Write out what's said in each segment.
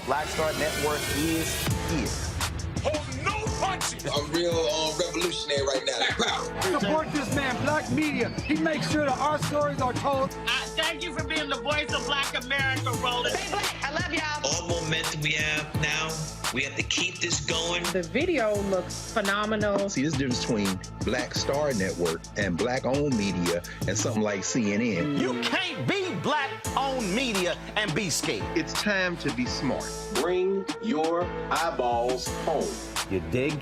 Black Star Network is here. I'm real revolutionary right now. Support this man, Black Media. He makes sure that our stories are told. Thank you for being the voice of Black America, Roland. Stay black. I love y'all. All momentum we have now, we have to keep this going. The video looks phenomenal. See, there's a difference between Black Star Network and Black-owned media and something like CNN. You can't be Black-owned media and be scared. It's time to be smart. Bring your eyeballs home. You dig?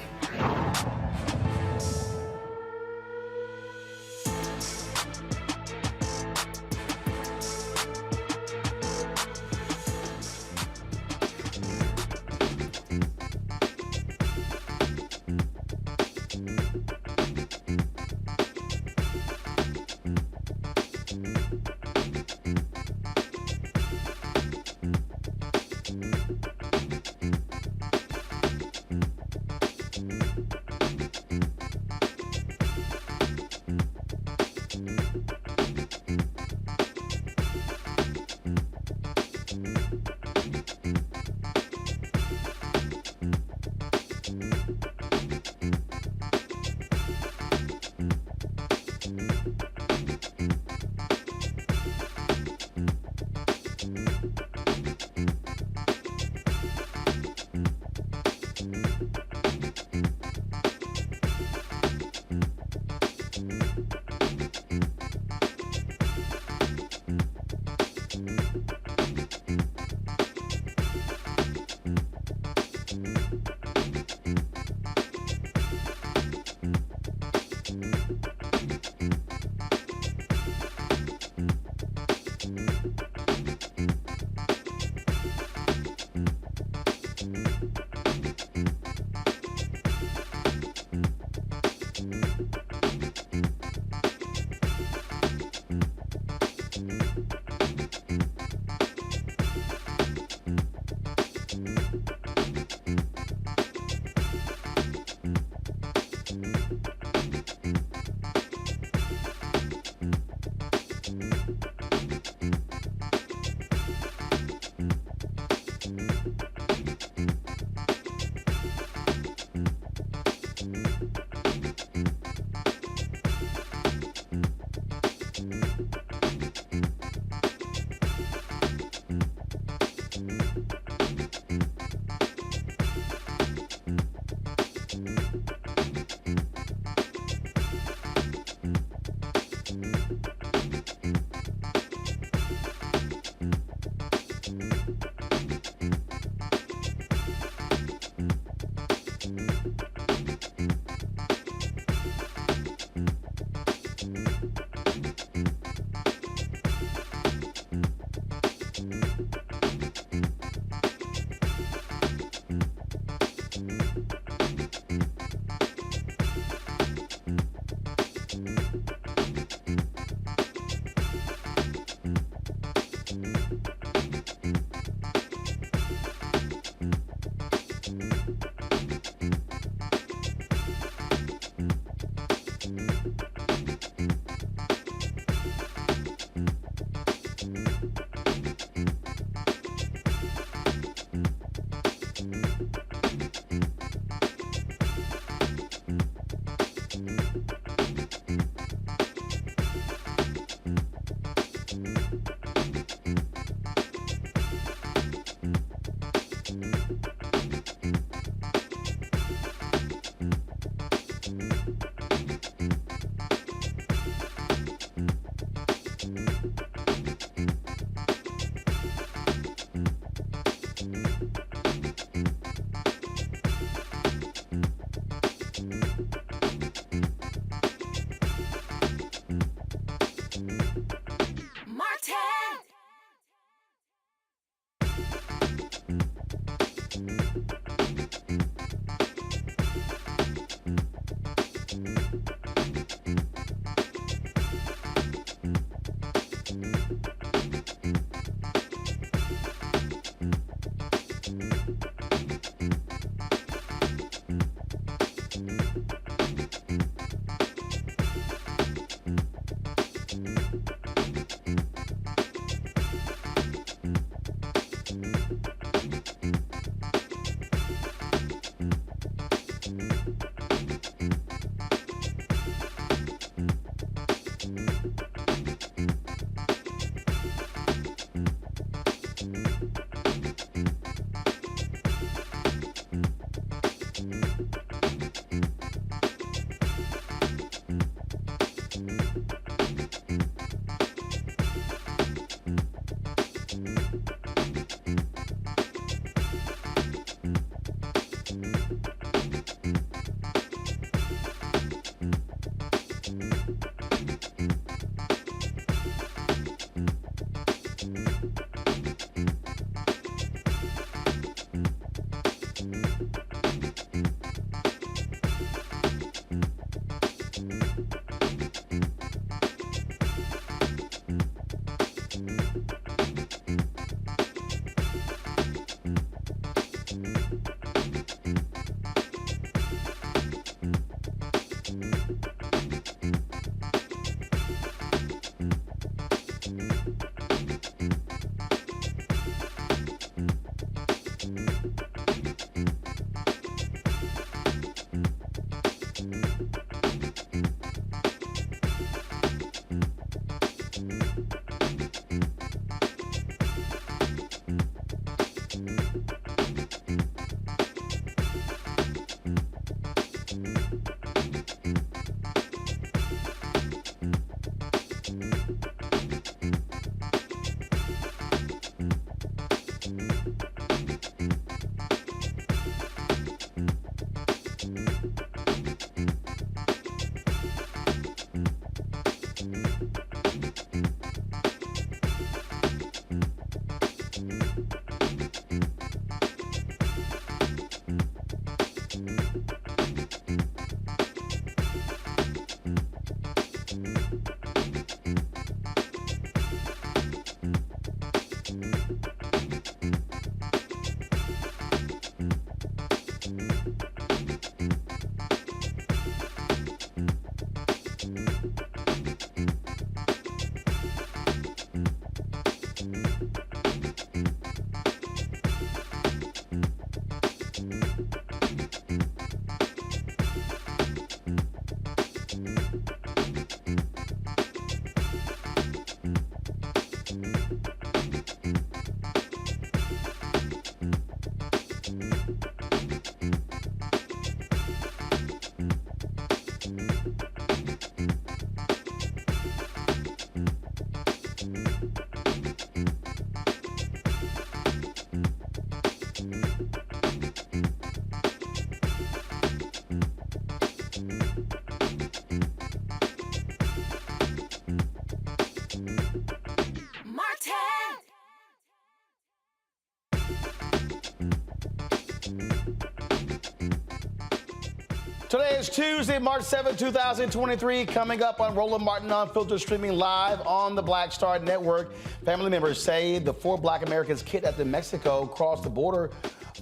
Today is Tuesday, March 7, 2023. Coming up on Roland Martin Unfiltered, streaming live on the Black Star Network. Family members say the 4 Black Americans kidnapped in Mexico crossed the border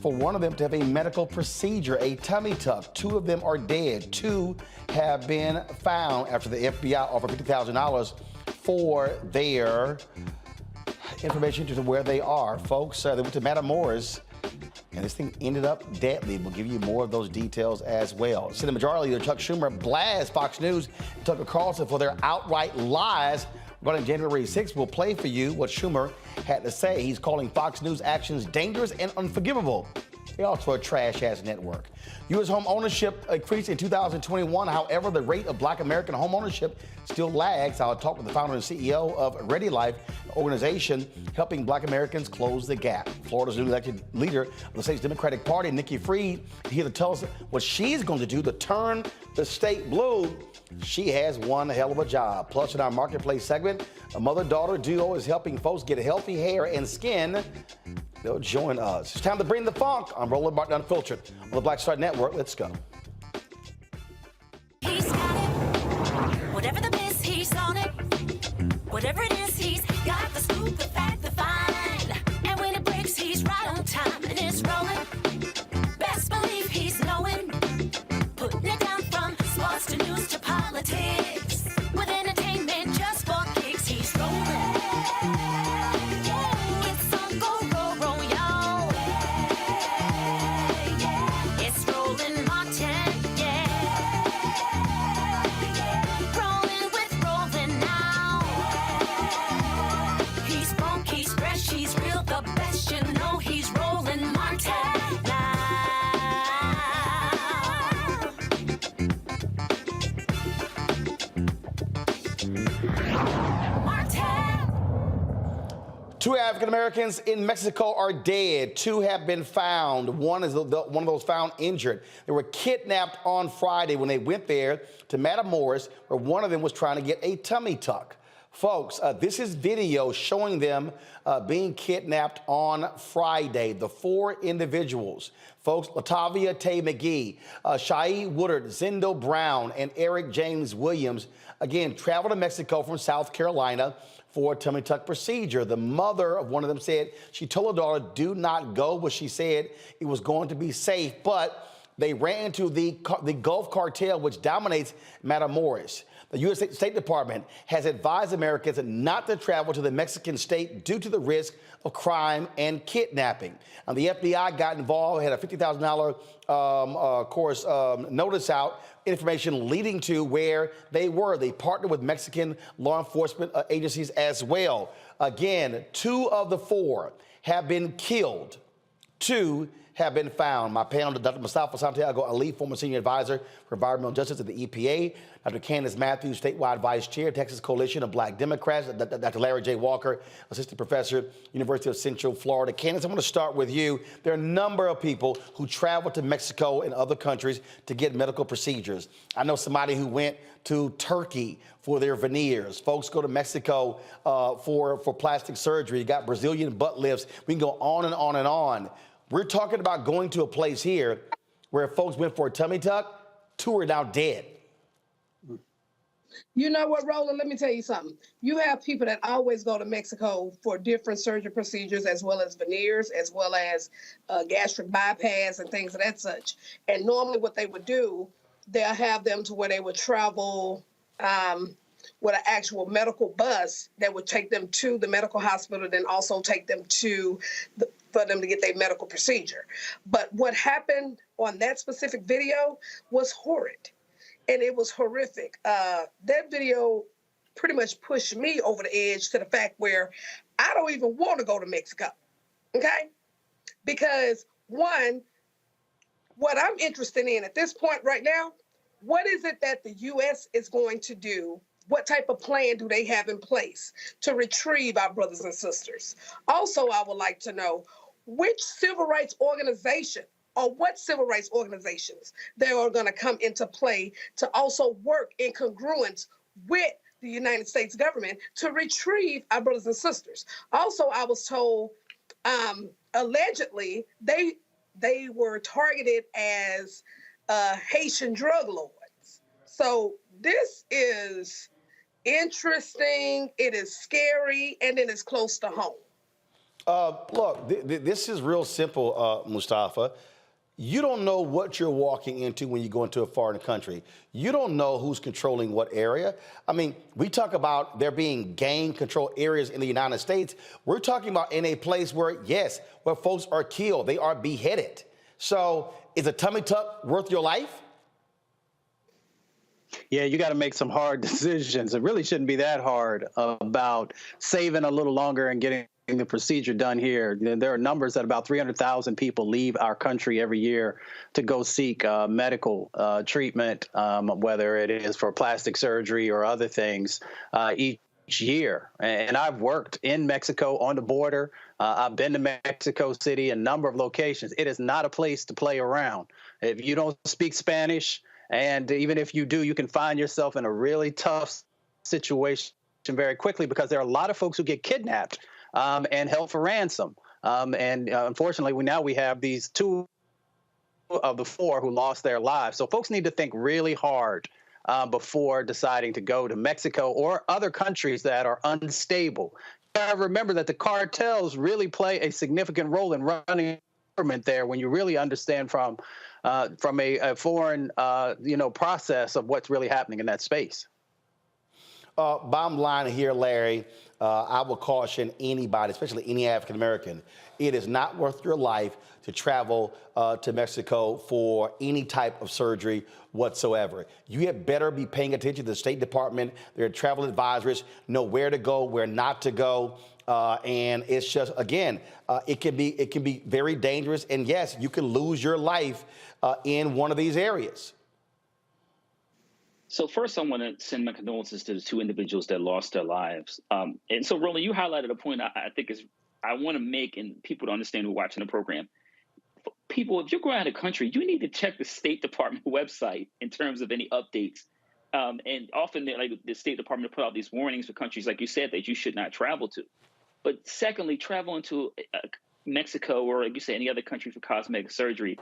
for one of them to have a medical procedure, a tummy tuck. 2 of them are dead. 2 have been found after the FBI offered $50,000 for their information to where they are. Folks, they went to Matamoros, and this thing ended up deadly. We'll give you more of those details as well. Senate Majority Leader Chuck Schumer blasts Fox News and Tucker Carlson for their outright lies regarding January 6th. We'll play for you what Schumer had to say. He's calling Fox News actions dangerous and unforgivable. They also a trash-ass network. U.S. home ownership increased in 2021. However, the rate of Black American home ownership still lags. I'll talk with the founder and CEO of Ready Life, an organization helping Black Americans close the gap. Florida's newly elected leader of the state's Democratic Party, Nikki Fried, here to tell us what she's going to do to turn the state blue. She has one hell of a job. Plus, in our Marketplace segment, a mother-daughter duo is helping folks get healthy hair and skin. They'll join us. It's time to bring the funk on Roland Martin Unfiltered on the Black Star Network. Let's go. He's got it. Whatever the miss, he's on it. Whatever it is, he's got the scoop, the fact, the find. And when it breaks, he's right on time and it's rolling. Best believe he's knowing. Putting it down from sports to news to politics. With entertainment just for kicks, he's rolling. It's on go, roll, y'all. It's Roland Martin, yeah. Rolling with Roland now. He's funk, he's fresh, he's real, the best, you know he's Roland Martin now. Martin. 2 African Americans in Mexico are dead. 2 have been found. One is one of those found injured. They were kidnapped on Friday when they went there to Matamoros, where one of them was trying to get a tummy tuck. Folks, this is video showing them being kidnapped on Friday. The 4 individuals, folks, Latavia Tay McGee, Shai Woodard, Zendo Brown, and Eric James Williams, again, traveled to Mexico from South Carolina for a tummy tuck procedure. The mother of one of them said she told her daughter, do not go, but she said it was going to be safe. But they ran into the Gulf cartel, which dominates Matamoros. The U.S. State Department has advised Americans not to travel to the Mexican state due to the risk of crime and kidnapping. And the FBI got involved, had a $50,000, notice out, information leading to where they were. They partnered with Mexican law enforcement agencies as well. Again, 2 of the 4 have been killed. 2 have been found. My panel, Dr. Mustafa Santiago Ali, former senior advisor for environmental justice at the EPA, Dr. Candace Matthews, statewide vice chair, Texas Coalition of Black Democrats, Dr. Larry J. Walker, assistant professor, University of Central Florida. Candace, I want to start with you. There are a number of people who travel to Mexico and other countries to get medical procedures. I know somebody who went to Turkey for their veneers. Folks go to Mexico for plastic surgery. You got Brazilian butt lifts. We can go on and on and on. We're talking about going to a place here where folks went for a tummy tuck. 2 are now dead. You know what, Roland, let me tell you something. You have people that always go to Mexico for different surgery procedures, as well as veneers, as well as gastric bypass and things of that such. And normally what they would do, they'll have them to where they would travel with an actual medical bus that would take them to the medical hospital, then also take them to for them to get their medical procedure. But what happened on that specific video was horrid. And it was horrific. That video pretty much pushed me over the edge to the fact where I don't even want to go to Mexico, okay? Because, one, what I'm interested in at this point right now, what is it that the U.S. is going to do? What type of plan do they have in place to retrieve our brothers and sisters? Also, I would like to know which civil rights organization or what civil rights organizations they are going to come into play to also work in congruence with the United States government to retrieve our brothers and sisters. Also, I was told allegedly they were targeted as Haitian drug lords. So this is interesting, it is scary, and it is close to home. Look, this is real simple, Mustafa. You don't know what you're walking into when you go into a foreign country. You don't know who's controlling what area. I mean, we talk about there being gang control areas in the United States. We're talking about in a place where, yes, where folks are killed, they are beheaded. So is a tummy tuck worth your life? Yeah, you got to make some hard decisions. It really shouldn't be that hard about saving a little longer and getting the procedure done here. There are numbers that about 300,000 people leave our country every year to go seek medical treatment, whether it is for plastic surgery or other things each year. And I've worked in Mexico on the border. I've been to Mexico City, a number of locations. It is not a place to play around. If you don't speak Spanish, and even if you do, you can find yourself in a really tough situation very quickly, because there are a lot of folks who get kidnapped and held for ransom. Unfortunately, we have these 2 of the 4 who lost their lives. So folks need to think really hard before deciding to go to Mexico or other countries that are unstable. Remember that the cartels really play a significant role in running government there when you really understand from a foreign process of what's really happening in that space. Bottom line here, Larry, I would caution anybody, especially any African American, it is not worth your life to travel to Mexico for any type of surgery whatsoever. You had better be paying attention to the State Department, their travel advisors, know where to go, where not to go. And it's just, again, it can be very dangerous. And yes, you can lose your life in one of these areas. So first, I want to send my condolences to the 2 individuals that lost their lives. And so, Roland, you highlighted a point I think I want to make, and people to understand who are watching the program. People, if you're going out of the country, you need to check the State Department website in terms of any updates. And often, the State Department will put out these warnings for countries, like you said, that you should not travel to. But secondly, traveling to Mexico or, like you say, any other country for cosmetic surgery,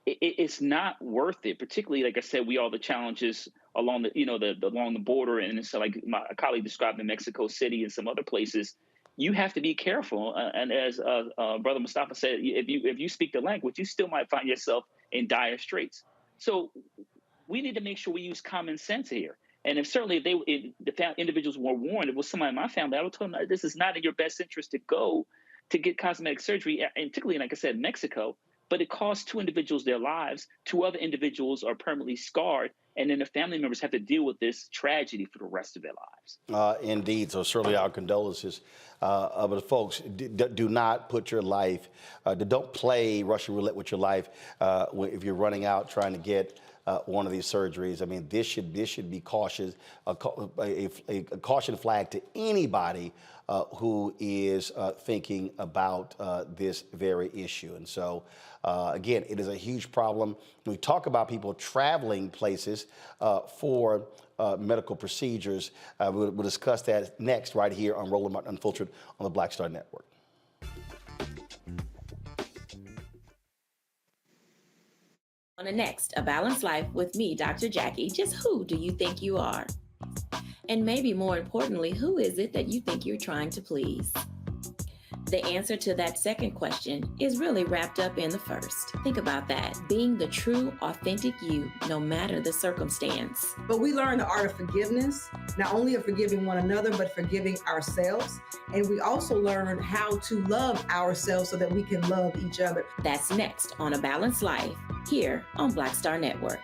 it's not worth it. Particularly, like I said, all the challenges along the border, and so like my colleague described in Mexico City and some other places. You have to be careful, and as Brother Mustafa said, if you speak the language, you still might find yourself in dire straits. So we need to make sure we use common sense here. And if the individuals were warned, if it was somebody in my family, I would tell them that this is not in your best interest to go to get cosmetic surgery, and particularly, like I said, Mexico. But it costs 2 individuals their lives. 2 other individuals are permanently scarred, and then the family members have to deal with this tragedy for the rest of their lives. Indeed. So certainly our condolences. But folks, do not put your life, don't play Russian roulette with your life if you're running out trying to get one of these surgeries. I mean, this should be cautious, a caution flag to anybody who is thinking about this very issue. And so, again, it is a huge problem. When we talk about people traveling places for medical procedures, we'll discuss that next right here on Roland Martin Unfiltered on the Black Star Network. On the next, A Balanced Life with me, Dr. Jackie. Just who do you think you are? And maybe more importantly, who is it that you think you're trying to please? The answer to that second question is really wrapped up in the first. Think about that. Being the true, authentic you, no matter the circumstance. But we learn the art of forgiveness, not only of forgiving one another, but forgiving ourselves. And we also learn how to love ourselves so that we can love each other. That's next on A Balanced Life, here on Black Star Network.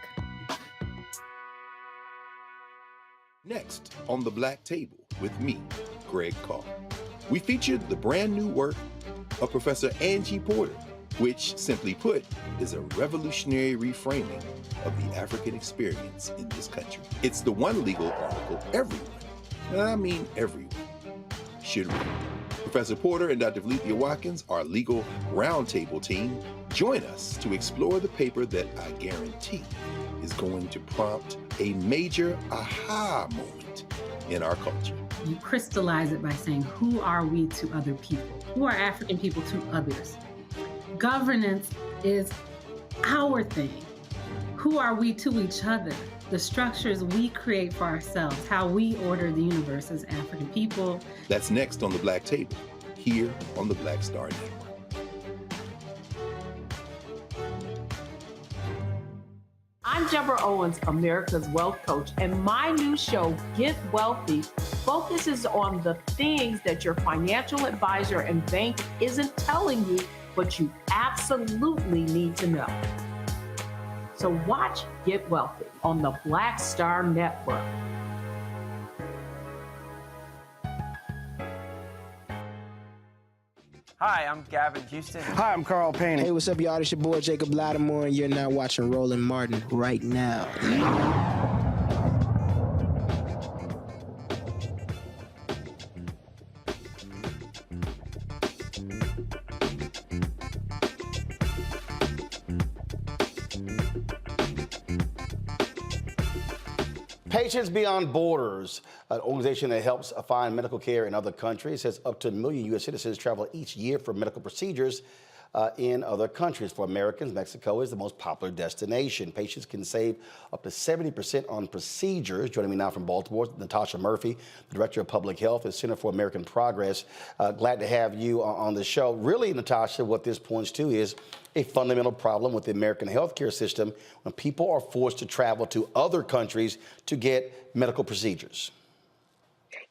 Next on The Black Table with me, Greg Carr. We featured the brand new work of Professor Angie Porter, which, simply put, is a revolutionary reframing of the African experience in this country. It's the one legal article everyone, and I mean everyone, should read. Professor Porter and Dr. Valencia Watkins, our legal roundtable team, join us to explore the paper that I guarantee is going to prompt a major aha moment in our culture. You crystallize it by saying, who are we to other people? Who are African people to others? Governance is our thing. Who are we to each other? The structures we create for ourselves, how we order the universe as African people. That's next on the Black Table, here on the Black Star Network. I'm Deborah Owens, America's Wealth Coach, and my new show, Get Wealthy, focuses on the things that your financial advisor and bank isn't telling you, but you absolutely need to know. So watch Get Wealthy on the Black Star Network. Hi, I'm Gavin Houston. Hi, I'm Carl Payne. Hey, what's up, y'all? It's your boy Jacob Lattimore, and you're now watching Roland Martin right now. Patients Beyond Borders, an organization that helps find medical care in other countries, says up to 1 million U.S. citizens travel each year for medical procedures in other countries. For Americans, Mexico is the most popular destination. Patients can save up to 70% on procedures. Joining me now from Baltimore, Natasha Murphy, the Director of Public Health at Center for American Progress. Glad to have you on the show. Really, Natasha, what this points to is a fundamental problem with the American healthcare system when people are forced to travel to other countries to get medical procedures.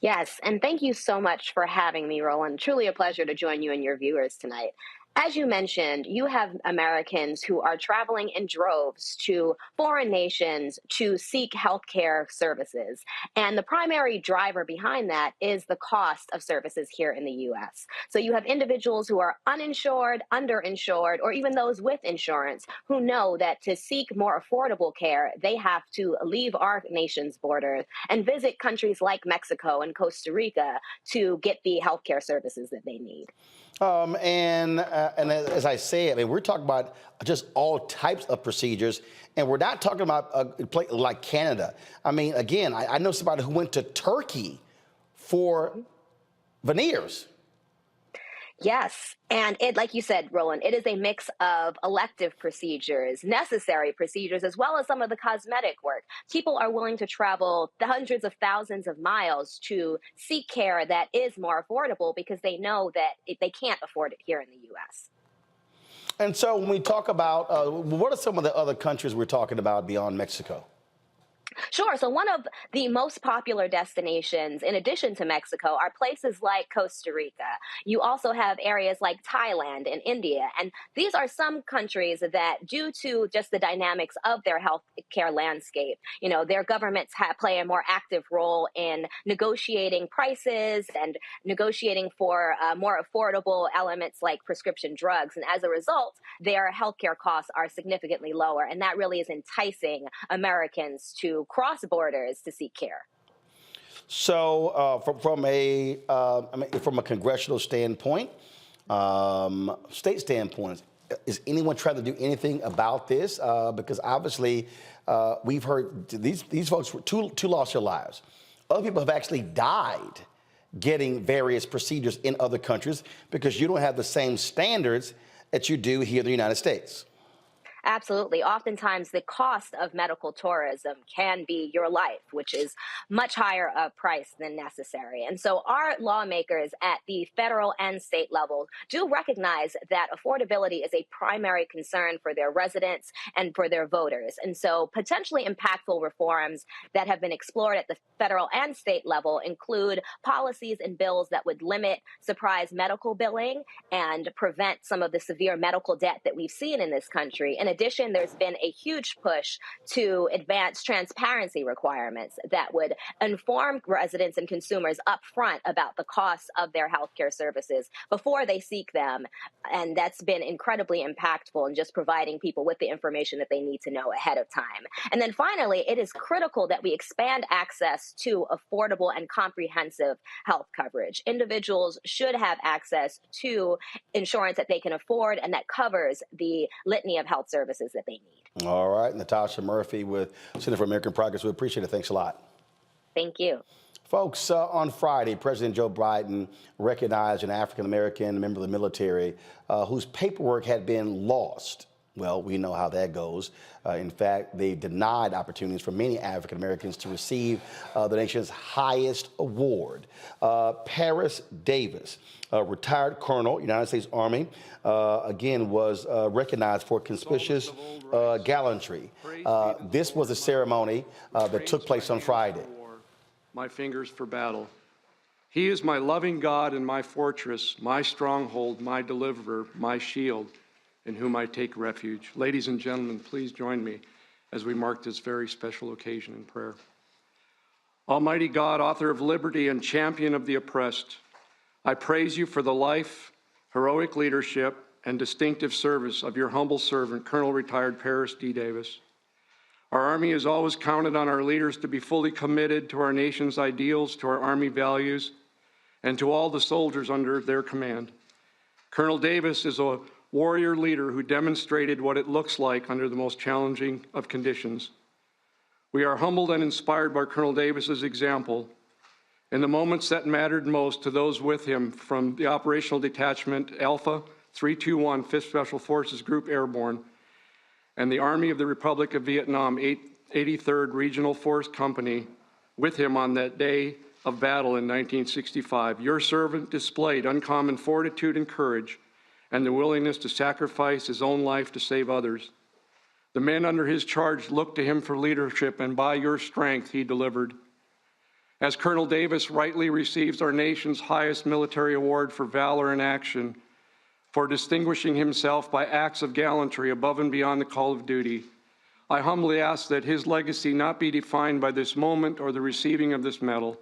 Yes, and thank you so much for having me, Roland. Truly a pleasure to join you and your viewers tonight. As you mentioned, you have Americans who are traveling in droves to foreign nations to seek healthcare services. And the primary driver behind that is the cost of services here in the U.S. So you have individuals who are uninsured, underinsured, or even those with insurance who know that to seek more affordable care, they have to leave our nation's borders and visit countries like Mexico and Costa Rica to get the healthcare services that they need. And as I say, I mean, we're talking about just all types of procedures, and we're not talking about a place like Canada. I mean, again, I know somebody who went to Turkey for veneers. Yes. And it, like you said, Roland, it is a mix of elective procedures, necessary procedures, as well as some of the cosmetic work. People are willing to travel the hundreds of thousands of miles to seek care that is more affordable because they know that they can't afford it here in the U.S. And so when we talk about, what are some of the other countries we're talking about beyond Mexico? Sure. So one of the most popular destinations, in addition to Mexico, are places like Costa Rica. You also have areas like Thailand and India. And these are some countries that, due to just the dynamics of their healthcare landscape, you know, their governments play a more active role in negotiating prices and negotiating for more affordable elements like prescription drugs. And as a result, their healthcare costs are significantly lower. And that really is enticing Americans to cross borders to seek care. So from a congressional standpoint, state standpoint, is anyone trying to do anything about this? Because obviously we've heard these folks two lost their lives. Other people have actually died getting various procedures in other countries because you don't have the same standards that you do here in the United States. Absolutely. Oftentimes, the cost of medical tourism can be your life, which is much higher a price than necessary. And so our lawmakers at the federal and state level do recognize that affordability is a primary concern for their residents and for their voters. And so potentially impactful reforms that have been explored at the federal and state level include policies and bills that would limit surprise medical billing and prevent some of the severe medical debt that we've seen in this country. In addition, there's been a huge push to advance transparency requirements that would inform residents and consumers up front about the costs of their healthcare services before they seek them. And that's been incredibly impactful in just providing people with the information that they need to know ahead of time. And then finally, it is critical that we expand access to affordable and comprehensive health coverage. Individuals should have access to insurance that they can afford and that covers the litany of health services that they need. All right. Natasha Murphy with Center for American Progress. We appreciate it. Thanks a lot. Thank you. Folks, on Friday, President Joe Biden recognized an African-American member of the military whose paperwork had been lost Well, we know how that goes. In fact, they denied opportunities for many African Americans to receive the nation's highest award. Paris Davis, a retired colonel, United States Army, again was recognized for conspicuous gallantry. This was a ceremony that took place on Friday. My fingers for battle. He is my loving God and my fortress, my stronghold, my deliverer, my shield, in whom I take refuge. Ladies and gentlemen, please join me as we mark this very special occasion in prayer. Almighty God, author of liberty and champion of the oppressed, I praise you for the life, heroic leadership, and distinctive service of your humble servant, Colonel Retired Paris D. Davis. Our Army has always counted on our leaders to be fully committed to our nation's ideals, to our Army values, and to all the soldiers under their command. Colonel Davis is a warrior leader who demonstrated what it looks like under the most challenging of conditions. We are humbled and inspired by Colonel Davis's example. In the moments that mattered most to those with him, from the Operational Detachment Alpha 321 5th Special Forces Group Airborne and the Army of the Republic of Vietnam 83rd Regional Force Company with him on that day of battle in 1965, your servant displayed uncommon fortitude and courage and the willingness to sacrifice his own life to save others. The men under his charge looked to him for leadership, and by your strength, he delivered. As Colonel Davis rightly receives our nation's highest military award for valor in action, for distinguishing himself by acts of gallantry above and beyond the call of duty, I humbly ask that his legacy not be defined by this moment or the receiving of this medal,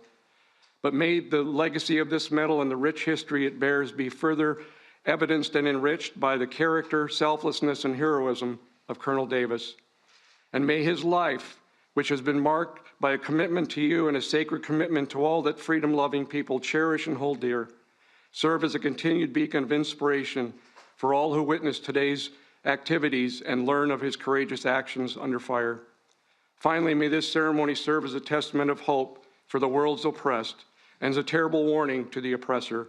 but may the legacy of this medal and the rich history it bears be further evidenced and enriched by the character, selflessness, and heroism of Colonel Davis. And may his life, which has been marked by a commitment to you and a sacred commitment to all that freedom-loving people cherish and hold dear, serve as a continued beacon of inspiration for all who witness today's activities and learn of his courageous actions under fire. Finally, may this ceremony serve as a testament of hope for the world's oppressed and as a terrible warning to the oppressor,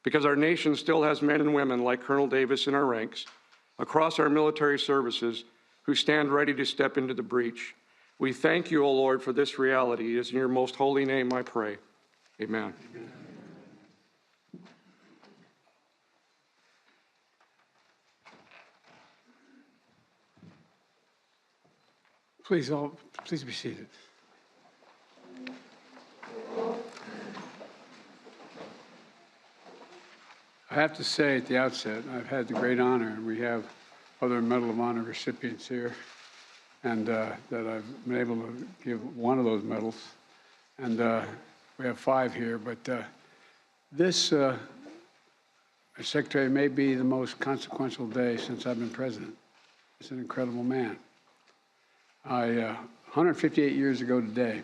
because our nation still has men and women like Colonel Davis in our ranks, across our military services, who stand ready to step into the breach. We thank you, O Lord, for this reality. It is in your most holy name I pray. Amen. Please be seated. I have to say at the outset, I've had the great honor, and we have other Medal of Honor recipients here, and that I've been able to give one of those medals. And we have 5 here, but this, Secretary, may be the most consequential day since I've been president. It's an incredible man. 158 years ago today,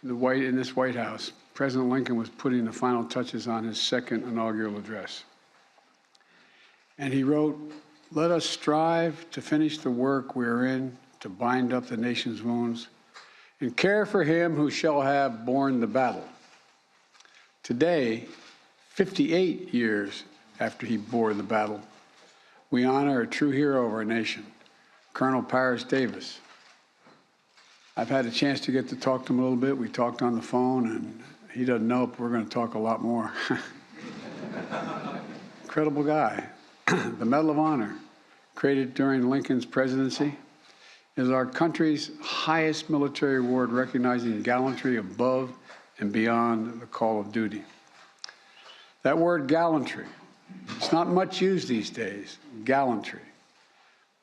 in this White House, President Lincoln was putting the final touches on his second inaugural address. And he wrote, "Let us strive to finish the work we are in, to bind up the nation's wounds, and care for him who shall have borne the battle." Today, 58 years after he bore the battle, we honor a true hero of our nation, Colonel Paris Davis. I've had a chance to get to talk to him a little bit. We talked on the phone, and he doesn't know, but we're going to talk a lot more. Incredible guy. The Medal of Honor, created during Lincoln's presidency, is our country's highest military award recognizing gallantry above and beyond the call of duty. That word gallantry, it's not much used these days, gallantry.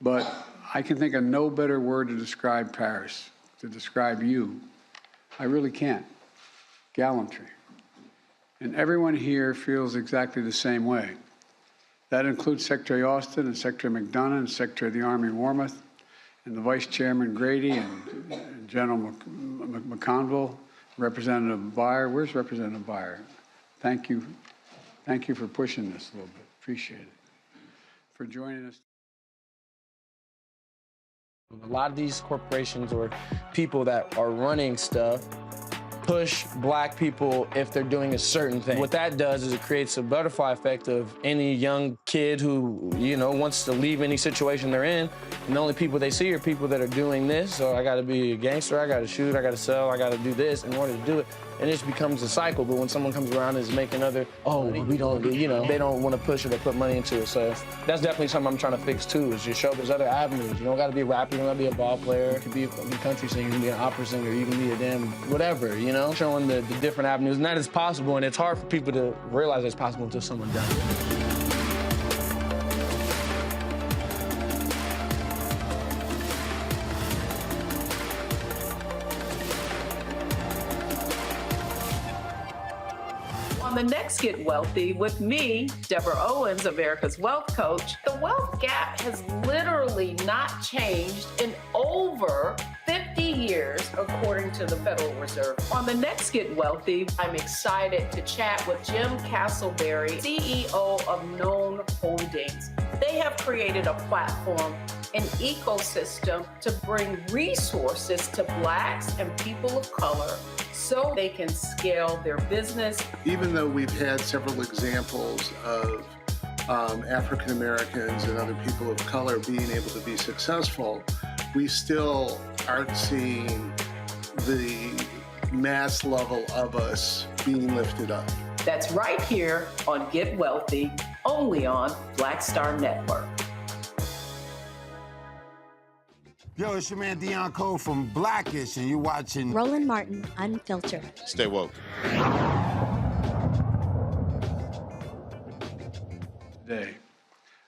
But I can think of no better word to describe Paris, to describe you. I really can't. Gallantry. And everyone here feels exactly the same way. That includes Secretary Austin and Secretary McDonough and Secretary of the Army Warmoth and the Vice Chairman Grady and General McConville, Representative Byer. Where's Representative Byer? Thank you. Thank you for pushing this a little bit. Appreciate it. For joining us. A lot of these corporations or people that are running stuff push black people if they're doing a certain thing. What that does is it creates a butterfly effect of any young kid who, you know, wants to leave any situation they're in, and the only people they see are people that are doing this. So I gotta be a gangster, I gotta shoot, I gotta sell, I gotta do this in order to do it. And it just becomes a cycle. But when someone comes around and is making other, we don't, you know, they don't want to push it or put money into it. So that's definitely something I'm trying to fix too, is just show there's other avenues. You don't gotta be a rapper, you don't gotta be a ball player, you can be a country singer, you can be an opera singer, you can be a damn whatever, you know? Showing the different avenues, and that is possible, and it's hard for people to realize it's possible until someone does it. On the next Get Wealthy with me, Deborah Owens, America's Wealth Coach, the wealth gap has literally not changed in over 50 years, according to the Federal Reserve. On the next Get Wealthy, I'm excited to chat with Jim Castleberry, CEO of Known Holdings. They have created a platform, an ecosystem to bring resources to Blacks and people of color so they can scale their business. Even though we've had several examples of African Americans and other people of color being able to be successful, we still aren't seeing the mass level of us being lifted up. That's right here on Get Wealthy, only on Black Star Network. Yo, it's your man Deion Cole from Blackish, and you're watching Roland Martin, Unfiltered. Stay woke. Today.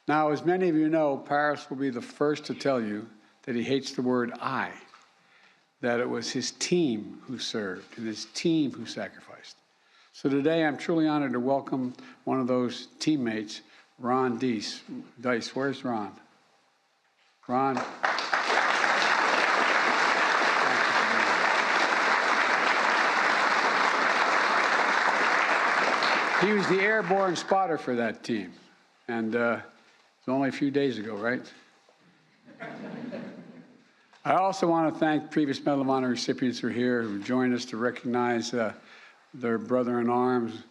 Now, as many of you know, Paris will be the first to tell you that he hates the word I, that it was his team who served and his team who sacrificed. So today, I'm truly honored to welcome one of those teammates, Ron Dice. Where's Ron? Ron. He was the airborne spotter for that team, and it was only a few days ago, right? I also want to thank previous Medal of Honor recipients who are here, who joined us to recognize their brother-in-arms,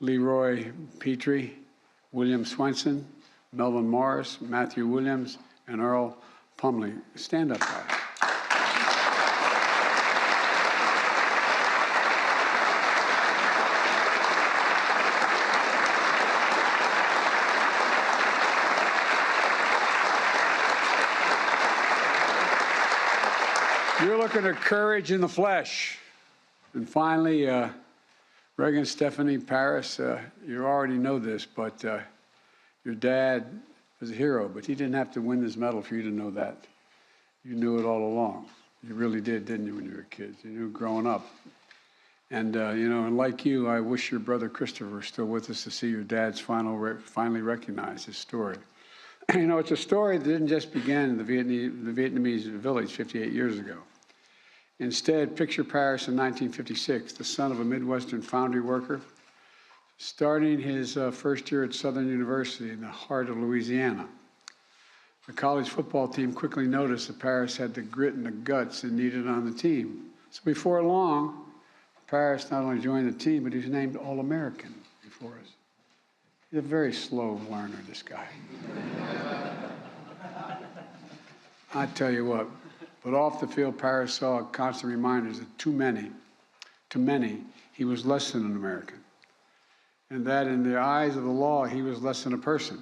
Leroy Petrie, William Swenson, Melvin Morris, Matthew Williams, and Earl Pumley. Stand up, guys. You're looking at courage in the flesh. And finally, Reagan Stephanie Paris, you already know this, but your dad was a hero, but he didn't have to win this medal for you to know that. You knew it all along. You really did, didn't you, when you were kids? You knew growing up. And, you know, and like you, I wish your brother Christopher was still with us to see your dad's finally recognize his story. You know, it's a story that didn't just begin in the Vietnamese village 58 years ago. Instead, picture Paris in 1956, the son of a Midwestern foundry worker, starting his first year at Southern University in the heart of Louisiana. The college football team quickly noticed that Paris had the grit and the guts it needed on the team. So before long, Paris not only joined the team, but he was named All-American before us. He's a very slow learner, this guy. I tell you what, but off the field, Paris saw constant reminders that to many, he was less than an American. And that in the eyes of the law, he was less than a person.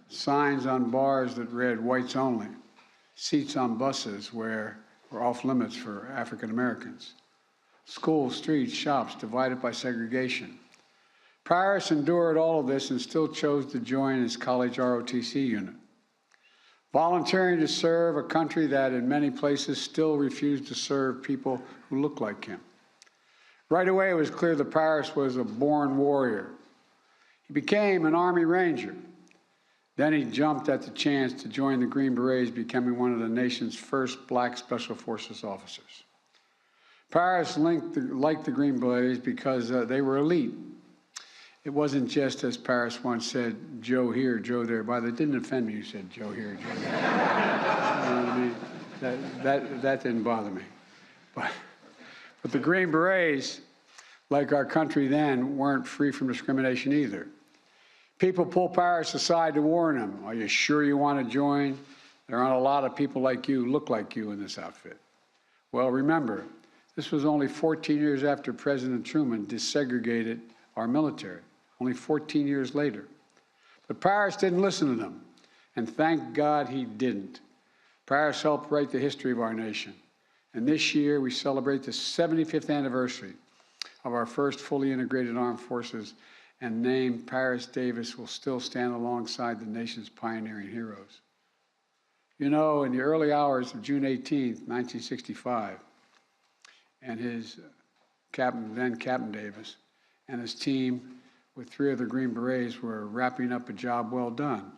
Signs on bars that read whites only, seats on buses were off limits for African Americans, schools, streets, shops divided by segregation. Paris endured all of this and still chose to join his college ROTC unit, volunteering to serve a country that in many places still refused to serve people who looked like him. Right away, it was clear that Paris was a born warrior. He became an Army Ranger. Then he jumped at the chance to join the Green Berets, becoming one of the nation's first black Special Forces officers. Paris liked the Green Berets because they were elite. It wasn't just, as Paris once said, Joe here, Joe there. By the way, it didn't offend me you said Joe here, Joe there. You know what I mean? That didn't bother me. But the Green Berets, like our country then, weren't free from discrimination either. People pulled Paris aside to warn him. Are you sure you want to join? There aren't a lot of people like you, look like you in this outfit. Well, remember, this was only 14 years after President Truman desegregated our military, only 14 years later. But Paris didn't listen to them, and thank God he didn't. Paris helped write the history of our nation. And this year, we celebrate the 75th anniversary of our first fully integrated armed forces, and name Paris Davis will still stand alongside the nation's pioneering heroes. You know, in the early hours of June 18th, 1965, and his captain, then Captain Davis, and his team with 3 other Green Berets were wrapping up a job well done.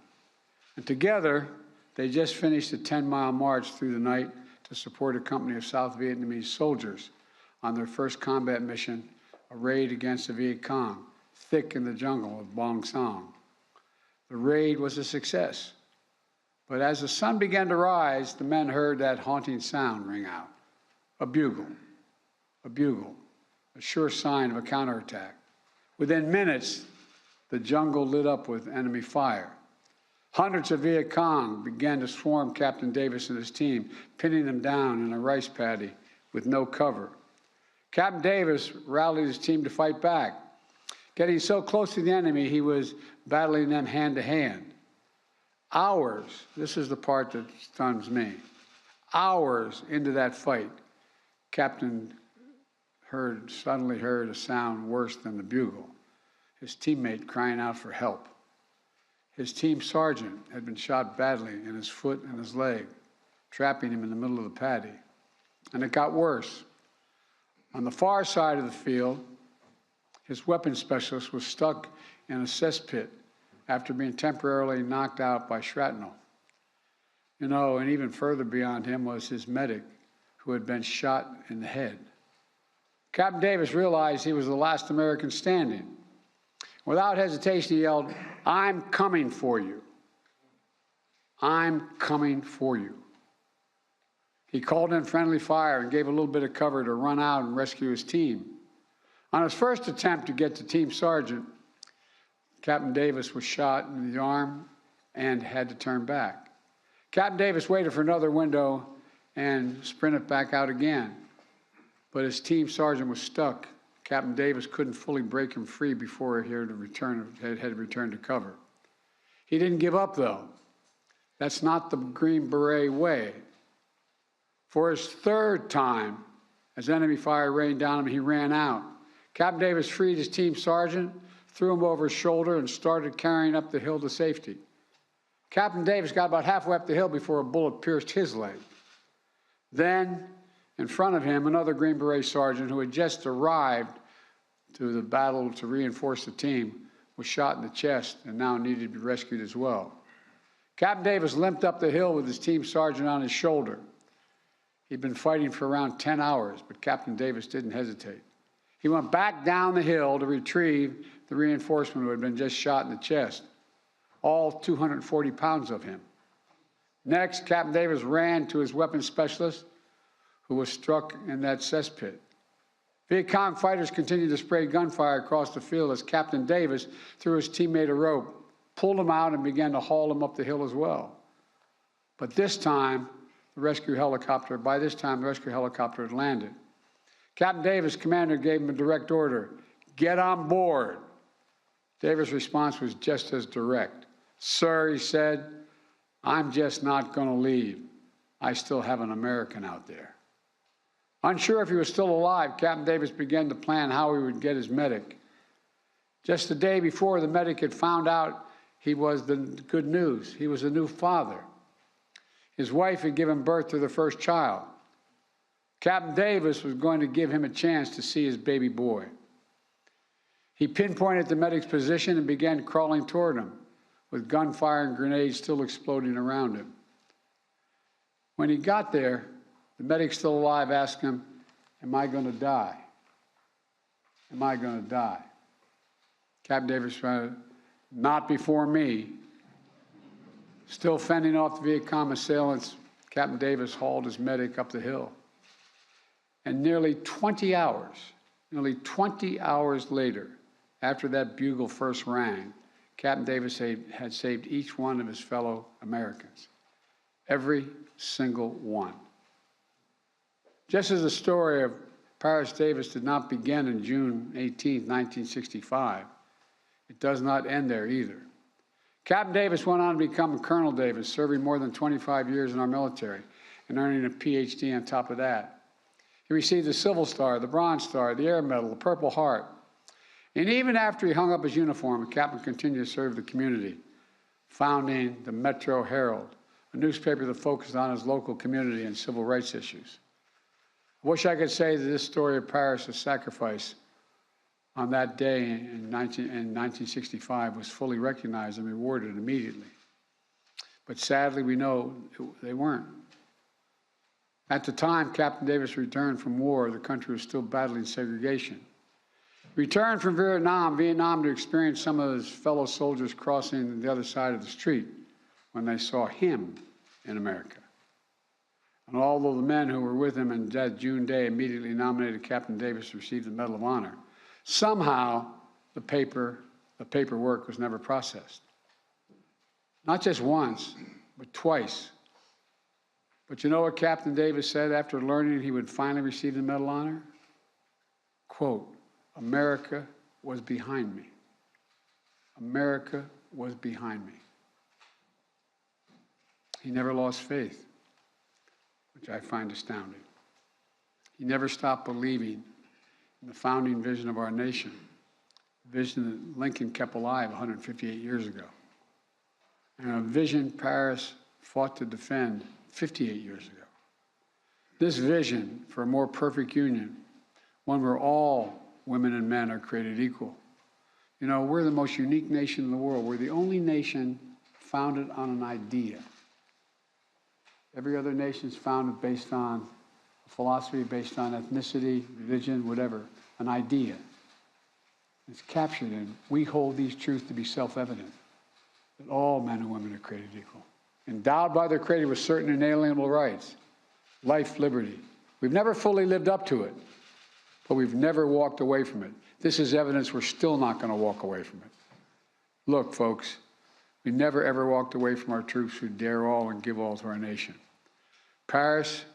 And together, they just finished a 10-mile march through the night to support a company of South Vietnamese soldiers on their first combat mission, a raid against the Viet Cong, thick in the jungle of Bong Song. The raid was a success. But as the sun began to rise, the men heard that haunting sound ring out. A bugle, a sure sign of a counterattack. Within minutes, the jungle lit up with enemy fire. Hundreds of Viet Cong began to swarm Captain Davis and his team, pinning them down in a rice paddy with no cover. Captain Davis rallied his team to fight back. Getting so close to the enemy, he was battling them hand to hand. Hours, this is the part that stuns me, hours into that fight, Captain suddenly heard a sound worse than the bugle, his teammate crying out for help. His team sergeant had been shot badly in his foot and his leg, trapping him in the middle of the paddy. And it got worse. On the far side of the field, his weapons specialist was stuck in a cesspit after being temporarily knocked out by shrapnel. You know, and even further beyond him was his medic, who had been shot in the head. Captain Davis realized he was the last American standing. Without hesitation, he yelled, "I'm coming for you. I'm coming for you." He called in friendly fire and gave a little bit of cover to run out and rescue his team. On his first attempt to get to Team Sergeant, Captain Davis was shot in the arm and had to turn back. Captain Davis waited for another window and sprinted back out again. But his team sergeant was stuck. Captain Davis couldn't fully break him free before he had to return to cover. He didn't give up, though. That's not the Green Beret way. For his third time, as enemy fire rained down on him, he ran out. Captain Davis freed his team sergeant, threw him over his shoulder, and started carrying up the hill to safety. Captain Davis got about halfway up the hill before a bullet pierced his leg. Then, in front of him, another Green Beret sergeant who had just arrived to the battle to reinforce the team was shot in the chest and now needed to be rescued as well. Captain Davis limped up the hill with his team sergeant on his shoulder. He'd been fighting for around 10 hours, but Captain Davis didn't hesitate. He went back down the hill to retrieve the reinforcement who had been just shot in the chest, all 240 pounds of him. Next, Captain Davis ran to his weapons specialist, who was struck in that cesspit. Viet Cong fighters continued to spray gunfire across the field as Captain Davis threw his teammate a rope, pulled him out, and began to haul him up the hill as well. But this time, by this time, the rescue helicopter had landed. Captain Davis' commander gave him a direct order, "Get on board." Davis' response was just as direct. "Sir," he said, "I'm just not going to leave. I still have an American out there." Unsure if he was still alive, Captain Davis began to plan how he would get his medic. Just the day before, the medic had found out he was the good news. He was a new father. His wife had given birth to their first child. Captain Davis was going to give him a chance to see his baby boy. He pinpointed the medic's position and began crawling toward him, with gunfire and grenades still exploding around him. When he got there, the medic, still alive, asked him, "Am I going to die? Am I going to die?" Captain Davis said, "Not before me." Still fending off the Viet Cong assailants, Captain Davis hauled his medic up the hill. And nearly 20 hours later, after that bugle first rang, Captain Davis had saved each one of his fellow Americans. Every single one. Just as the story of Paris Davis did not begin on June 18, 1965, it does not end there either. Captain Davis went on to become Colonel Davis, serving more than 25 years in our military and earning a PhD on top of that. He received the Silver Star, the Bronze Star, the Air Medal, the Purple Heart. And even after he hung up his uniform, the captain continued to serve the community, founding the Metro Herald, a newspaper that focused on his local community and civil rights issues. I wish I could say that this story of Paris' sacrifice on that day in 1965 was fully recognized and rewarded immediately. But sadly, we know they weren't. At the time Captain Davis returned from war, the country was still battling segregation. Returned from Vietnam to experience some of his fellow soldiers crossing the other side of the street when they saw him in America. And although the men who were with him on that June day immediately nominated Captain Davis to receive the Medal of Honor, somehow the paperwork was never processed. Not just once, but twice. But you know what Captain Davis said after learning he would finally receive the Medal of Honor? Quote, "America was behind me. America was behind me." He never lost faith, which I find astounding. He never stopped believing in the founding vision of our nation, a vision that Lincoln kept alive 158 years ago, and a vision Paris fought to defend 58 years ago. This vision for a more perfect union, one where all women and men are created equal. You know, we're the most unique nation in the world. We're the only nation founded on an idea. Every other nation is founded based on a philosophy, based on ethnicity, religion, whatever, an idea. It's captured in, we hold these truths to be self-evident, that all men and women are created equal, endowed by their Creator with certain inalienable rights, life, liberty. We've never fully lived up to it, but we've never walked away from it. This is evidence we're still not going to walk away from it. Look, folks, we never ever walked away from our troops who dare all and give all to our nation. Paris,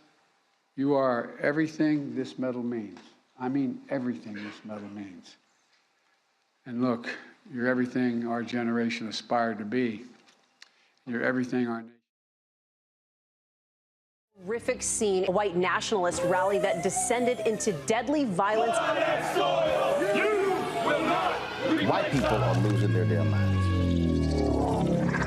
you are everything this medal means. I mean everything this medal means. And look, you're everything our generation aspired to be. You're everything our nation. Horrific scene, a white nationalist rally that descended into deadly violence. White people are losing their damn minds.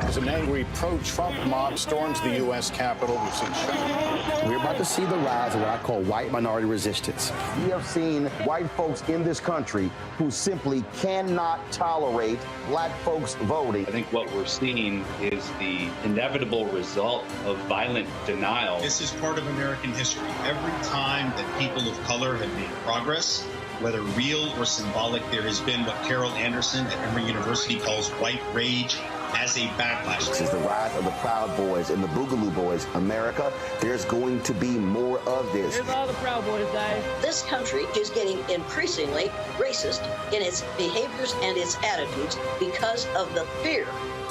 As an angry pro-Trump mob storms the U.S. Capitol, we've seen shootings. We're about to see the rise of what I call white minority resistance. We have seen white folks in this country who simply cannot tolerate black folks voting. I think what we're seeing is the inevitable result of violent denial. This is part of American history. Every time that people of color have made progress, whether real or symbolic, there has been what Carol Anderson at Emory University calls white rage as a backlash. This is the rise of the Proud Boys and the Boogaloo Boys. America, there's going to be more of this. Here's all the Proud Boys, Dave. This country is getting increasingly racist in its behaviors and its attitudes because of the fear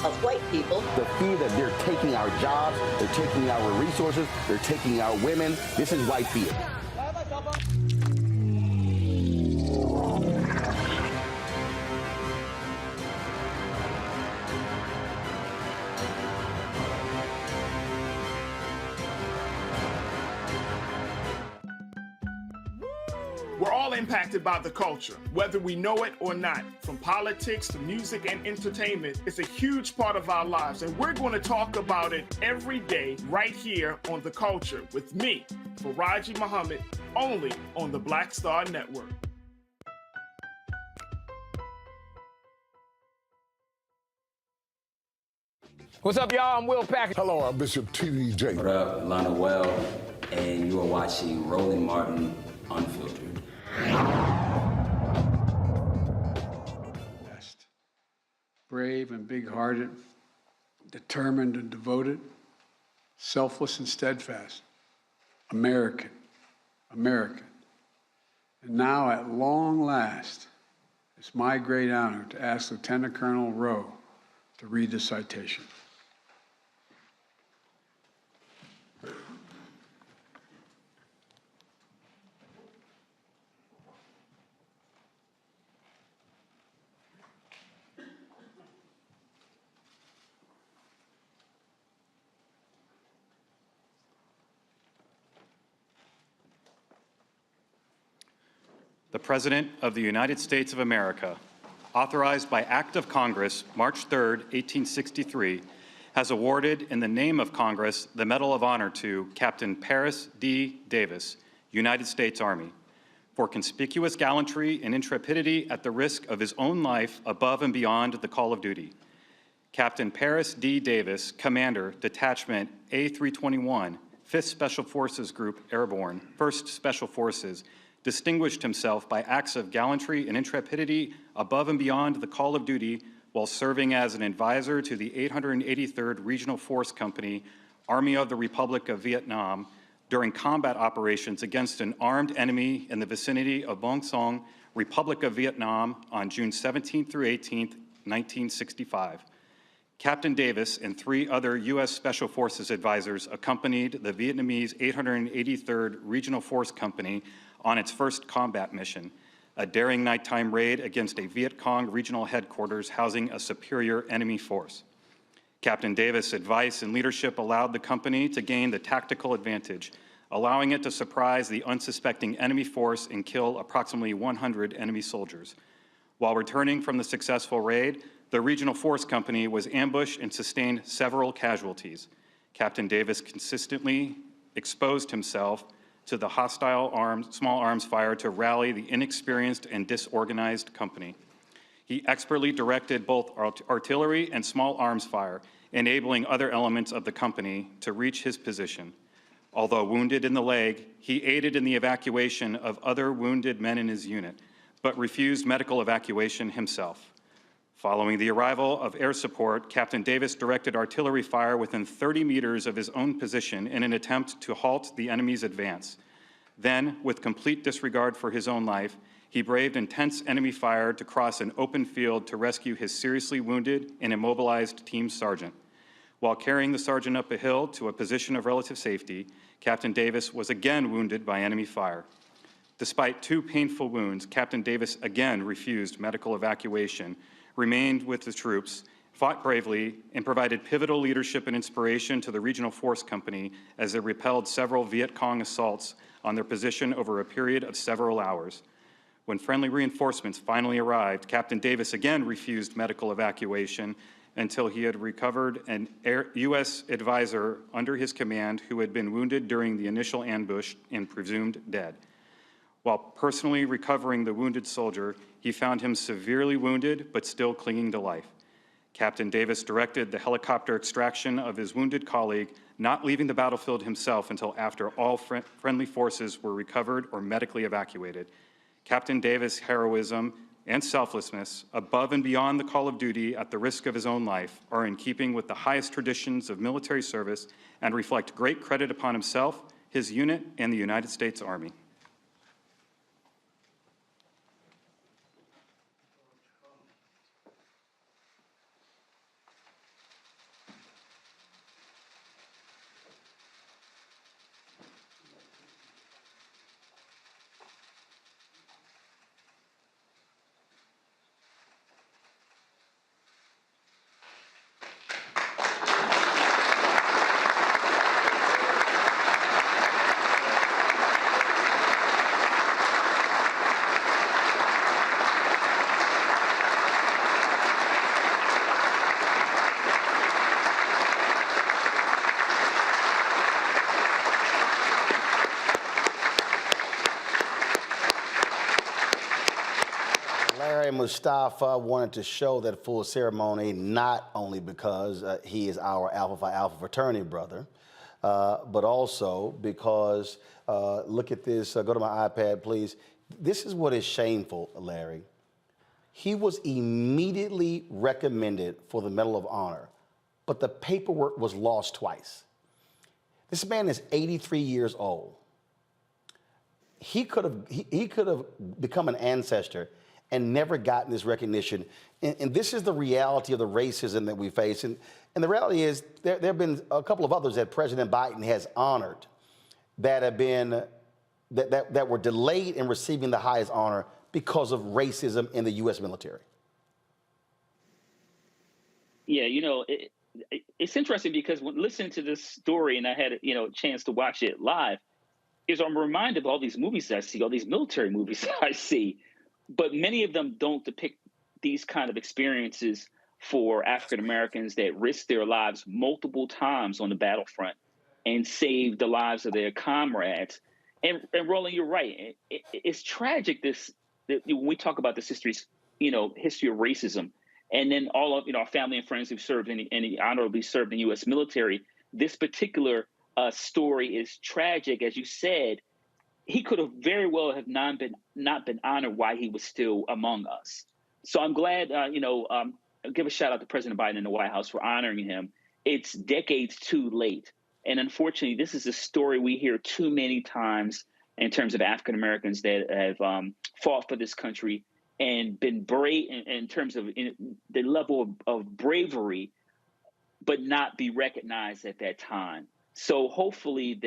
of white people. The fear that they're taking our jobs, they're taking our resources, they're taking our women. This is white fear. We're all impacted by the culture, whether we know it or not. From politics to music and entertainment, it's a huge part of our lives, and we're going to talk about it every day right here on The Culture with me, Faraji Muhammad, only on the Black Star Network. What's up, y'all? I'm Will Packer. Hello, I'm Bishop T.D.J. What up, Lana Well, and you are watching Roland Martin Unfiltered. Best. Brave and big-hearted, determined and devoted, selfless and steadfast. American. American. And now, at long last, it's my great honor to ask Lieutenant Colonel Rowe to read the citation. The President of the United States of America, authorized by Act of Congress, March 3, 1863, has awarded in the name of Congress the Medal of Honor to Captain Paris D. Davis, United States Army, for conspicuous gallantry and intrepidity at the risk of his own life above and beyond the call of duty. Captain Paris D. Davis, Commander, Detachment A321, 5th Special Forces Group Airborne, 1st Special Forces, distinguished himself by acts of gallantry and intrepidity above and beyond the call of duty while serving as an advisor to the 883rd Regional Force Company, Army of the Republic of Vietnam, during combat operations against an armed enemy in the vicinity of Bong Son, Republic of Vietnam, on June 17 through 18, 1965. Captain Davis and 3 other U.S. Special Forces advisors accompanied the Vietnamese 883rd Regional Force Company on its first combat mission, a daring nighttime raid against a Viet Cong regional headquarters housing a superior enemy force. Captain Davis' advice and leadership allowed the company to gain the tactical advantage, allowing it to surprise the unsuspecting enemy force and kill approximately 100 enemy soldiers. While returning from the successful raid, the Regional Force Company was ambushed and sustained several casualties. Captain Davis consistently exposed himself to the hostile small arms fire to rally the inexperienced and disorganized company. He expertly directed both artillery and small arms fire, enabling other elements of the company to reach his position. Although wounded in the leg, he aided in the evacuation of other wounded men in his unit, but refused medical evacuation himself. Following the arrival of air support, Captain Davis directed artillery fire within 30 meters of his own position in an attempt to halt the enemy's advance. Then, with complete disregard for his own life, he braved intense enemy fire to cross an open field to rescue his seriously wounded and immobilized team sergeant. While carrying the sergeant up a hill to a position of relative safety, Captain Davis was again wounded by enemy fire. Despite 2 painful wounds, Captain Davis again refused medical evacuation, remained with the troops, fought bravely, and provided pivotal leadership and inspiration to the Regional Force Company as they repelled several Viet Cong assaults on their position over a period of several hours. When friendly reinforcements finally arrived, Captain Davis again refused medical evacuation until he had recovered an U.S. advisor under his command who had been wounded during the initial ambush and presumed dead. While personally recovering the wounded soldier, he found him severely wounded but still clinging to life. Captain Davis directed the helicopter extraction of his wounded colleague, not leaving the battlefield himself until after all friendly forces were recovered or medically evacuated. Captain Davis' heroism and selflessness, above and beyond the call of duty at the risk of his own life, are in keeping with the highest traditions of military service and reflect great credit upon himself, his unit, and the United States Army. Mustafa wanted to show that full ceremony not only because he is our Alpha Phi Alpha fraternity brother, but also because, look at this, go to my iPad, please. This is what is shameful, Larry. He was immediately recommended for the Medal of Honor, but the paperwork was lost twice. This man is 83 years old. he could have become an ancestor and never gotten this recognition. And this is the reality of the racism that we face. And the reality is there have been a couple of others that President Biden has honored that have been, that were delayed in receiving the highest honor because of racism in the U.S. military. Yeah, it's interesting because when listening to this story, and I had a chance to watch it live, is I'm reminded of all these movies that I see, all these military movies that I see, but many of them don't depict these kind of experiences for African Americans that risk their lives multiple times on the battlefront and save the lives of their comrades. And Roland, you're right. It's tragic when we talk about this history of racism, and then all of our family and friends who've served and honorably served in the U.S. military. This particular story is tragic, as you said. He could have very well have not been honored while he was still among us. So I'm glad, give a shout out to President Biden and the White House for honoring him. It's decades too late. And unfortunately, this is a story we hear too many times in terms of African Americans that have fought for this country and been brave in terms of the level of bravery, but not be recognized at that time. So hopefully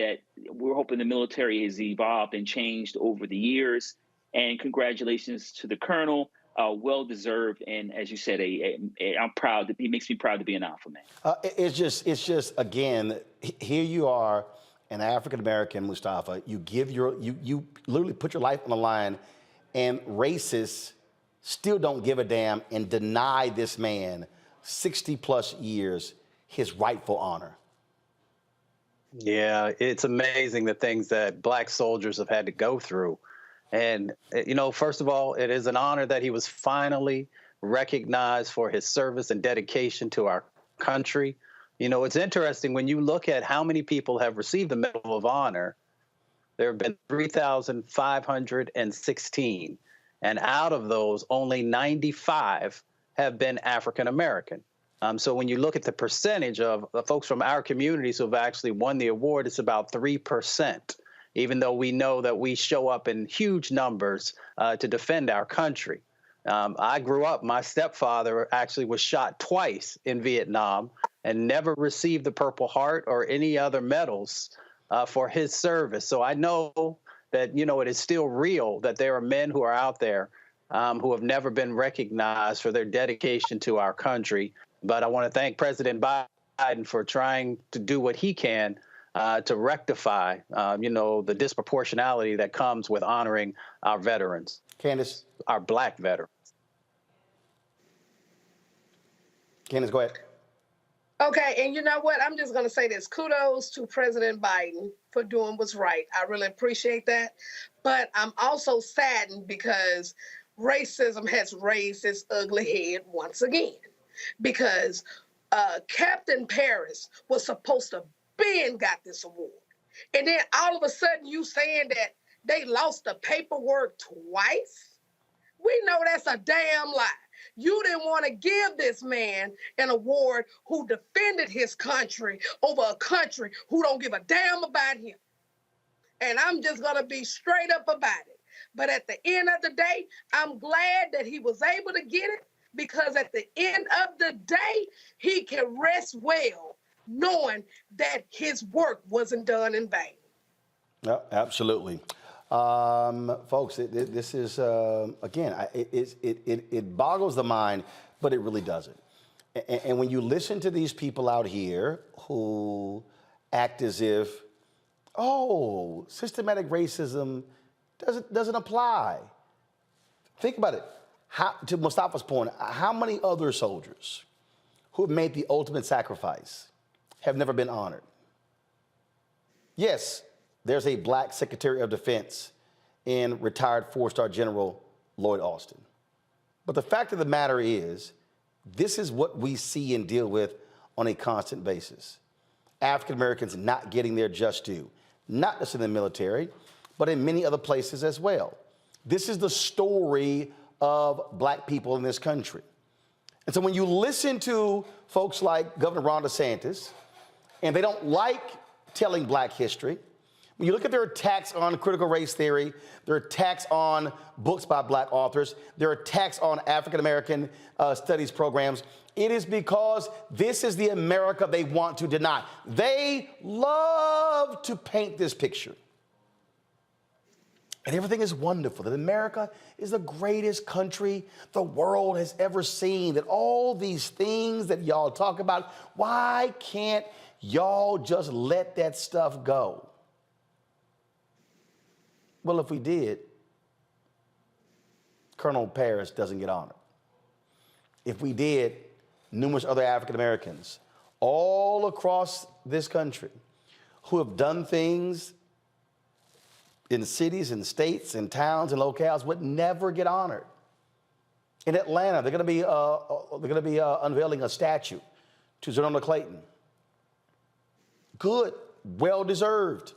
we're hoping the military has evolved and changed over the years. And congratulations to the colonel. Well deserved, and as you said, I'm proud. He makes me proud to be an Alpha man. It's just again, here you are, an African American, Mustafa. You literally put your life on the line, and racists still don't give a damn and deny this man 60+ years his rightful honor. Yeah, it's amazing the things that Black soldiers have had to go through. And, first of all, it is an honor that he was finally recognized for his service and dedication to our country. It's interesting when you look at how many people have received the Medal of Honor. There have been 3,516. And out of those, only 95 have been African American. So when you look at the percentage of the folks from our communities who have actually won the award, it's about 3%. Even though we know that we show up in huge numbers to defend our country. I grew up, my stepfather actually was shot twice in Vietnam and never received the Purple Heart or any other medals for his service. So I know that, it is still real that there are men who are out there who have never been recognized for their dedication to our country. But I want to thank President Biden for trying to do what he can to rectify, the disproportionality that comes with honoring our veterans. Candace? Our Black veterans. Candace, go ahead. Okay, and you know what? I'm just going to say this. Kudos to President Biden for doing what's right. I really appreciate that. But I'm also saddened because racism has raised its ugly head once again. Because Captain Paris was supposed to got this award. And then all of a sudden you saying that they lost the paperwork twice? We know that's a damn lie. You didn't want to give this man an award who defended his country over a country who don't give a damn about him. And I'm just going to be straight up about it. But at the end of the day, I'm glad that he was able to get it, because at the end of the day, he can rest well knowing that his work wasn't done in vain. No, absolutely. Folks, this is, again, it boggles the mind, but it really doesn't. And when you listen to these people out here who act as if, oh, systematic racism doesn't apply. Think about it. To Mustafa's point, how many other soldiers who have made the ultimate sacrifice have never been honored? Yes, there's a Black Secretary of Defense in retired 4-star General Lloyd Austin. But the fact of the matter is, this is what we see and deal with on a constant basis. African Americans not getting their just due, not just in the military, but in many other places as well. This is the story of Black people in this country. And so when you listen to folks like Governor Ron DeSantis, and they don't like telling Black history, When you look at their attacks on critical race theory, their attacks on books by black authors, their attacks on African-American studies programs, it is because this is the America they want to deny. They love to paint this picture. And everything is wonderful, that America is the greatest country the world has ever seen, that all these things that y'all talk about, why can't y'all just let that stuff go? Well, if we did, Colonel Paris doesn't get honored. If we did, numerous other African Americans all across this country who have done things in cities and states and towns and locales would never get honored. In Atlanta, they're going to be unveiling a statue to Zerona Clayton. Good, well-deserved.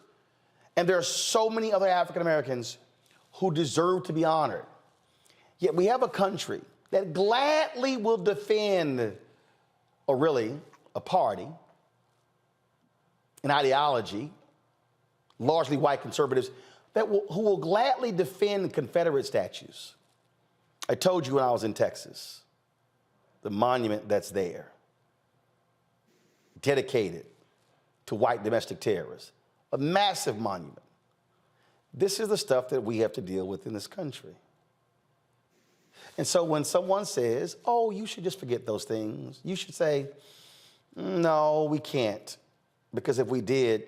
And there are so many other African Americans who deserve to be honored. Yet we have a country that gladly will defend, or really a party, an ideology, largely white conservatives, who will gladly defend Confederate statues. I told you when I was in Texas, the monument that's there, dedicated to white domestic terrorists, a massive monument. This is the stuff that we have to deal with in this country. And so when someone says, oh, you should just forget those things, you should say, no, we can't. Because if we did,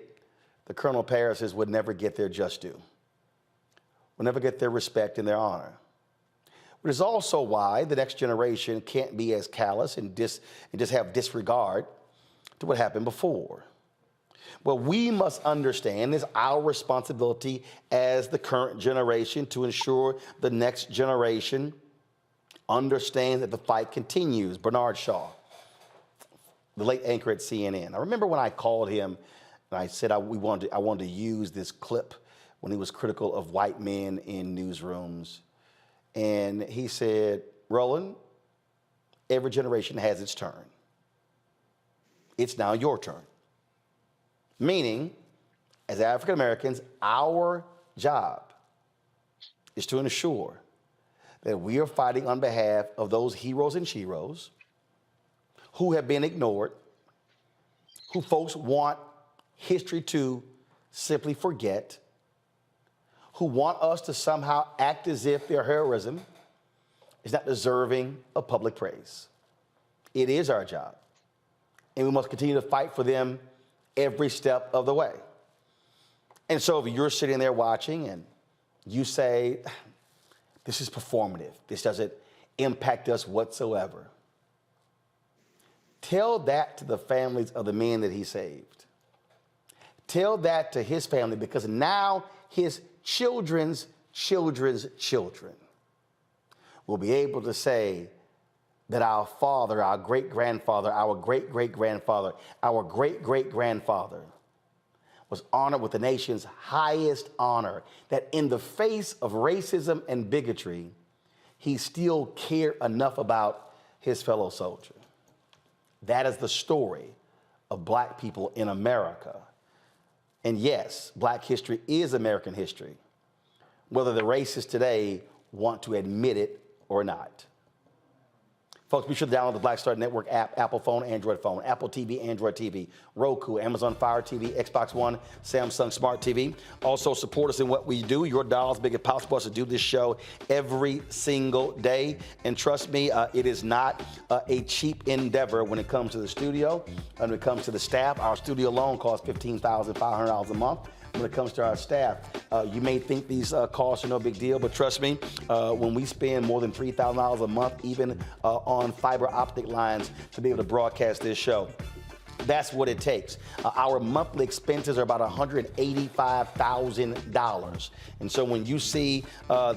the Colonel Parises would never get their just due, would never get their respect and their honor. Which is also why the next generation can't be as callous and just have disregard to what happened before. Well, we must understand it's our responsibility as the current generation to ensure the next generation understands that the fight continues. Bernard Shaw, the late anchor at CNN. I remember when I called him and I said I wanted to use this clip when he was critical of white men in newsrooms. And he said, Roland, every generation has its turn. It's now your turn. Meaning, as African Americans, our job is to ensure that we are fighting on behalf of those heroes and sheroes who have been ignored, who folks want history to simply forget, who want us to somehow act as if their heroism is not deserving of public praise. It is our job, and we must continue to fight for them every step of the way. And so if you're sitting there watching and you say, this is performative, this doesn't impact us whatsoever, tell that to the families of the men that he saved. Tell that to his family, because now his children's children's children will be able to say that our father, our great-grandfather, our great-great-grandfather, our great-great-grandfather was honored with the nation's highest honor, that in the face of racism and bigotry, he still cared enough about his fellow soldier. That is the story of black people in America. And yes, black history is American history, whether the racists today want to admit it or not. Folks, be sure to download the Black Star Network app, Apple phone, Android phone, Apple TV, Android TV, Roku, Amazon Fire TV, Xbox One, Samsung Smart TV. Also, support us in what we do. Your dollars make it possible for us to do this show every single day. And trust me, it is not a cheap endeavor when it comes to the studio and when it comes to the staff. Our studio alone costs $15,500 a month. When it comes to our staff, you may think these costs are no big deal, but trust me, when we spend more than $3,000 a month, even on fiber optic lines to be able to broadcast this show, that's what it takes. Our monthly expenses are about $185,000. And so when you see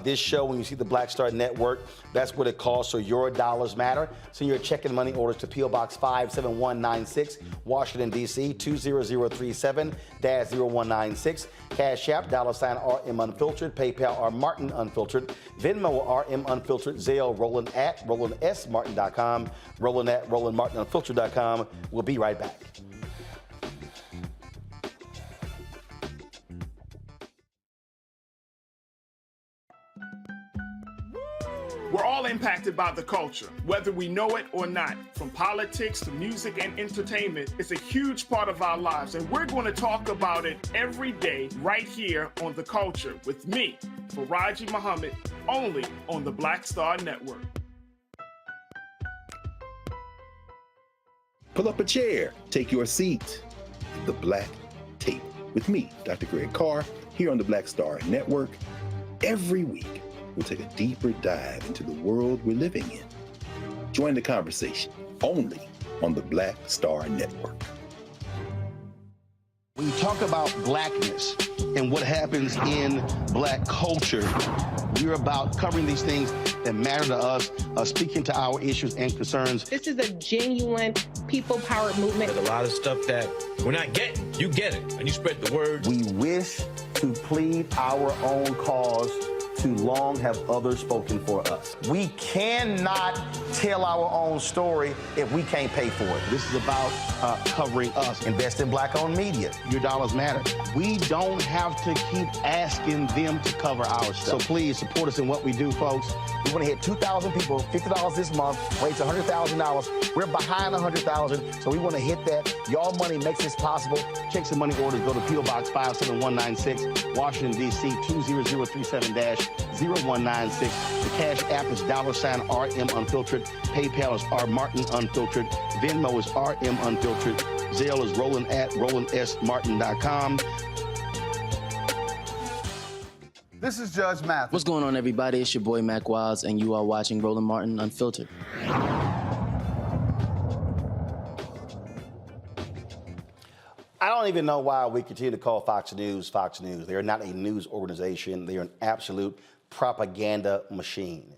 this show, when you see the Black Star Network, that's what it costs. So your dollars matter. Send your check and money orders to P.O. Box 57196, Washington, D.C. 20037-0196. Cash App, $RM Unfiltered. PayPal, R Martin Unfiltered. Venmo, RM Unfiltered. Zelle, Roland at RolandSMartin.com. Roland at RolandMartinUnfiltered.com. We'll be right back. We're all impacted by the culture, whether we know it or not. From politics to music and entertainment, it's a huge part of our lives, and we're going to talk about it every day right here on The Culture with me, Faraji Muhammad, only on the Black Star Network. Pull up a chair, take your seat. The Black Tape with me, Dr. Greg Carr, here on the Black Star Network. Every week, we'll take a deeper dive into the world we're living in. Join the conversation only on the Black Star Network. When you talk about blackness and what happens in black culture, we're about covering these things that matter to us, speaking to our issues and concerns. This is a genuine people-powered movement. There's a lot of stuff that we're not getting. You get it, and you spread the word. We wish to plead our own cause. Too long have others spoken for us. We cannot tell our own story if we can't pay for it. This is about covering us. Invest in black-owned media. Your dollars matter. We don't have to keep asking them to cover our stuff. So please support us in what we do, folks. We want to hit 2,000 people, $50 this month, raise $100,000. We're behind 100,000, so we want to hit that. Y'all money makes this possible. Checks and money orders go to P.O. Box 57196, Washington, D.C. 20037-0196. The Cash App is $RM Unfiltered. PayPal is R Martin Unfiltered. Venmo is RM Unfiltered. Zelle is Roland at RolandSMartin.com. This is Judge Mathis. What's going on, everybody? It's your boy, Mac Wiles, and you are watching Roland Martin Unfiltered. I don't even know why we continue to call Fox News Fox News. They are not a news organization. They are an absolute propaganda machine.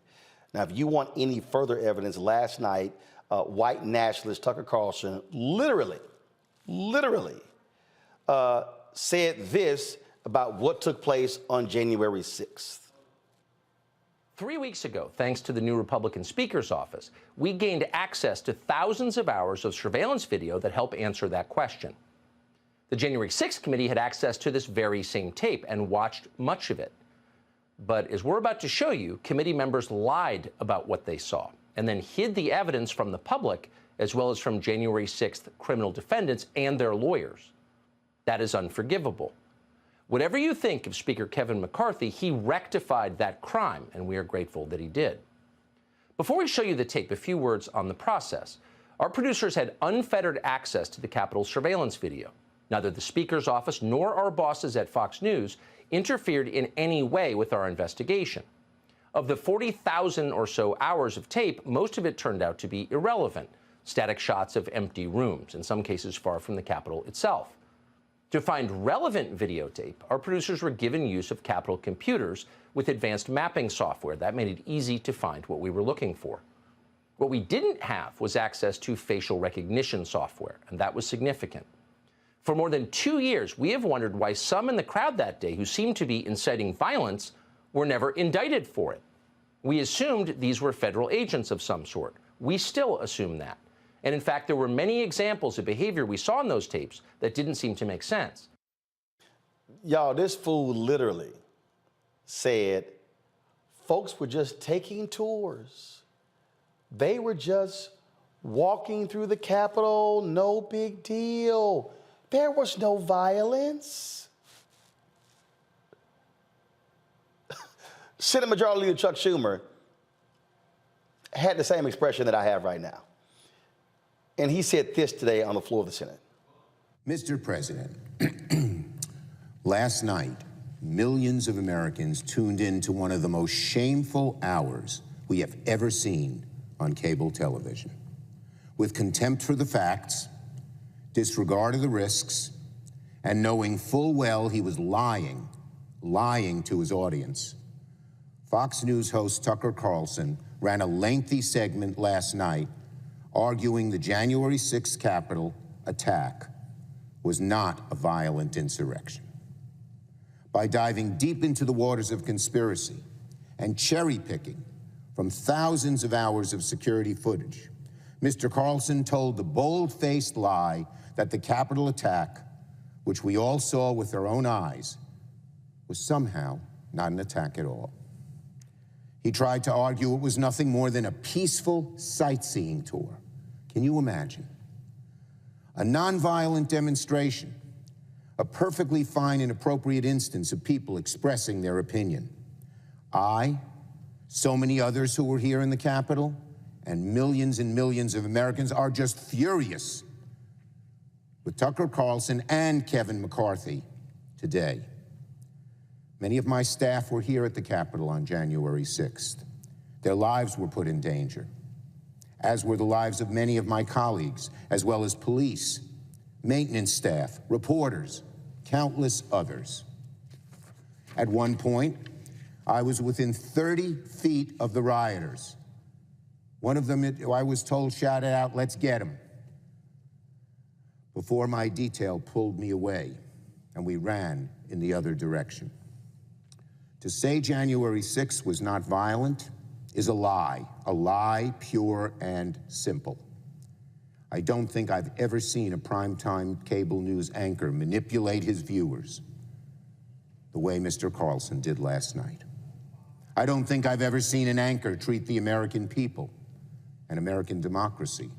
Now, if you want any further evidence, last night, white nationalist Tucker Carlson literally said this about what took place on January 6th. 3 weeks ago, thanks to the new Republican Speaker's office, we gained access to thousands of hours of surveillance video that help answer that question. The January 6th committee had access to this very same tape and watched much of it. But as we're about to show you, committee members lied about what they saw and then hid the evidence from the public as well as from January 6th criminal defendants and their lawyers. That is unforgivable. Whatever you think of Speaker Kevin McCarthy, he rectified that crime, and we are grateful that he did. Before we show you the tape, a few words on the process. Our producers had unfettered access to the Capitol surveillance video. Neither the Speaker's office nor our bosses at Fox News interfered in any way with our investigation. Of the 40,000 or so hours of tape, most of it turned out to be irrelevant, static shots of empty rooms, in some cases far from the Capitol itself. To find relevant videotape, our producers were given use of Capitol computers with advanced mapping software. That made it easy to find what we were looking for. What we didn't have was access to facial recognition software, and that was significant. For more than 2 years, we have wondered why some in the crowd that day who seemed to be inciting violence were never indicted for it. We assumed these were federal agents of some sort. We still assume that. And in fact, there were many examples of behavior we saw in those tapes that didn't seem to make sense. Y'all, this fool literally said folks were just taking tours. They were just walking through the Capitol, no big deal. There was no violence. Senate Majority Leader Chuck Schumer had the same expression that I have right now. And he said this today on the floor of the Senate. Mr. President, last night, millions of Americans tuned in to one of the most shameful hours we have ever seen on cable television. With contempt for the facts, disregard of the risks, and knowing full well he was lying to his audience, Fox News host Tucker Carlson ran a lengthy segment last night arguing the January 6th Capitol attack was not a violent insurrection. By diving deep into the waters of conspiracy and cherry-picking from thousands of hours of security footage, Mr. Carlson told the bold-faced lie that the Capitol attack, which we all saw with our own eyes, was somehow not an attack at all. He tried to argue it was nothing more than a peaceful sightseeing tour. Can you imagine? A nonviolent demonstration, a perfectly fine and appropriate instance of people expressing their opinion. I, so many others who were here in the Capitol, and millions of Americans are just furious with Tucker Carlson and Kevin McCarthy today. Many of my staff were here at the Capitol on January 6th. Their lives were put in danger, as were the lives of many of my colleagues, as well as police, maintenance staff, reporters, countless others. At one point, I was within 30 feet of the rioters. One of them, I was told, shouted out, "Let's get him," before my detail pulled me away and we ran in the other direction. To say January 6th was not violent is a lie pure and simple. I don't think I've ever seen a primetime cable news anchor manipulate his viewers the way Mr. Carlson did last night. I don't think I've ever seen an anchor treat the American people and American democracy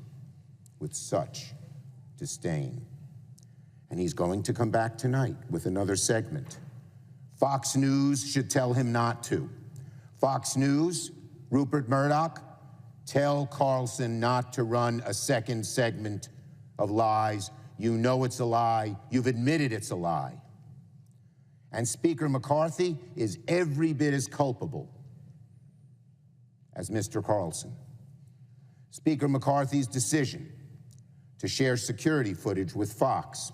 with such disdain. And he's going to come back tonight with another segment. Fox News should tell him not to. Fox News, Rupert Murdoch, tell Carlson not to run a second segment of lies. You know it's a lie. You've admitted it's a lie. And Speaker McCarthy is every bit as culpable as Mr. Carlson. Speaker McCarthy's decision to share security footage with Fox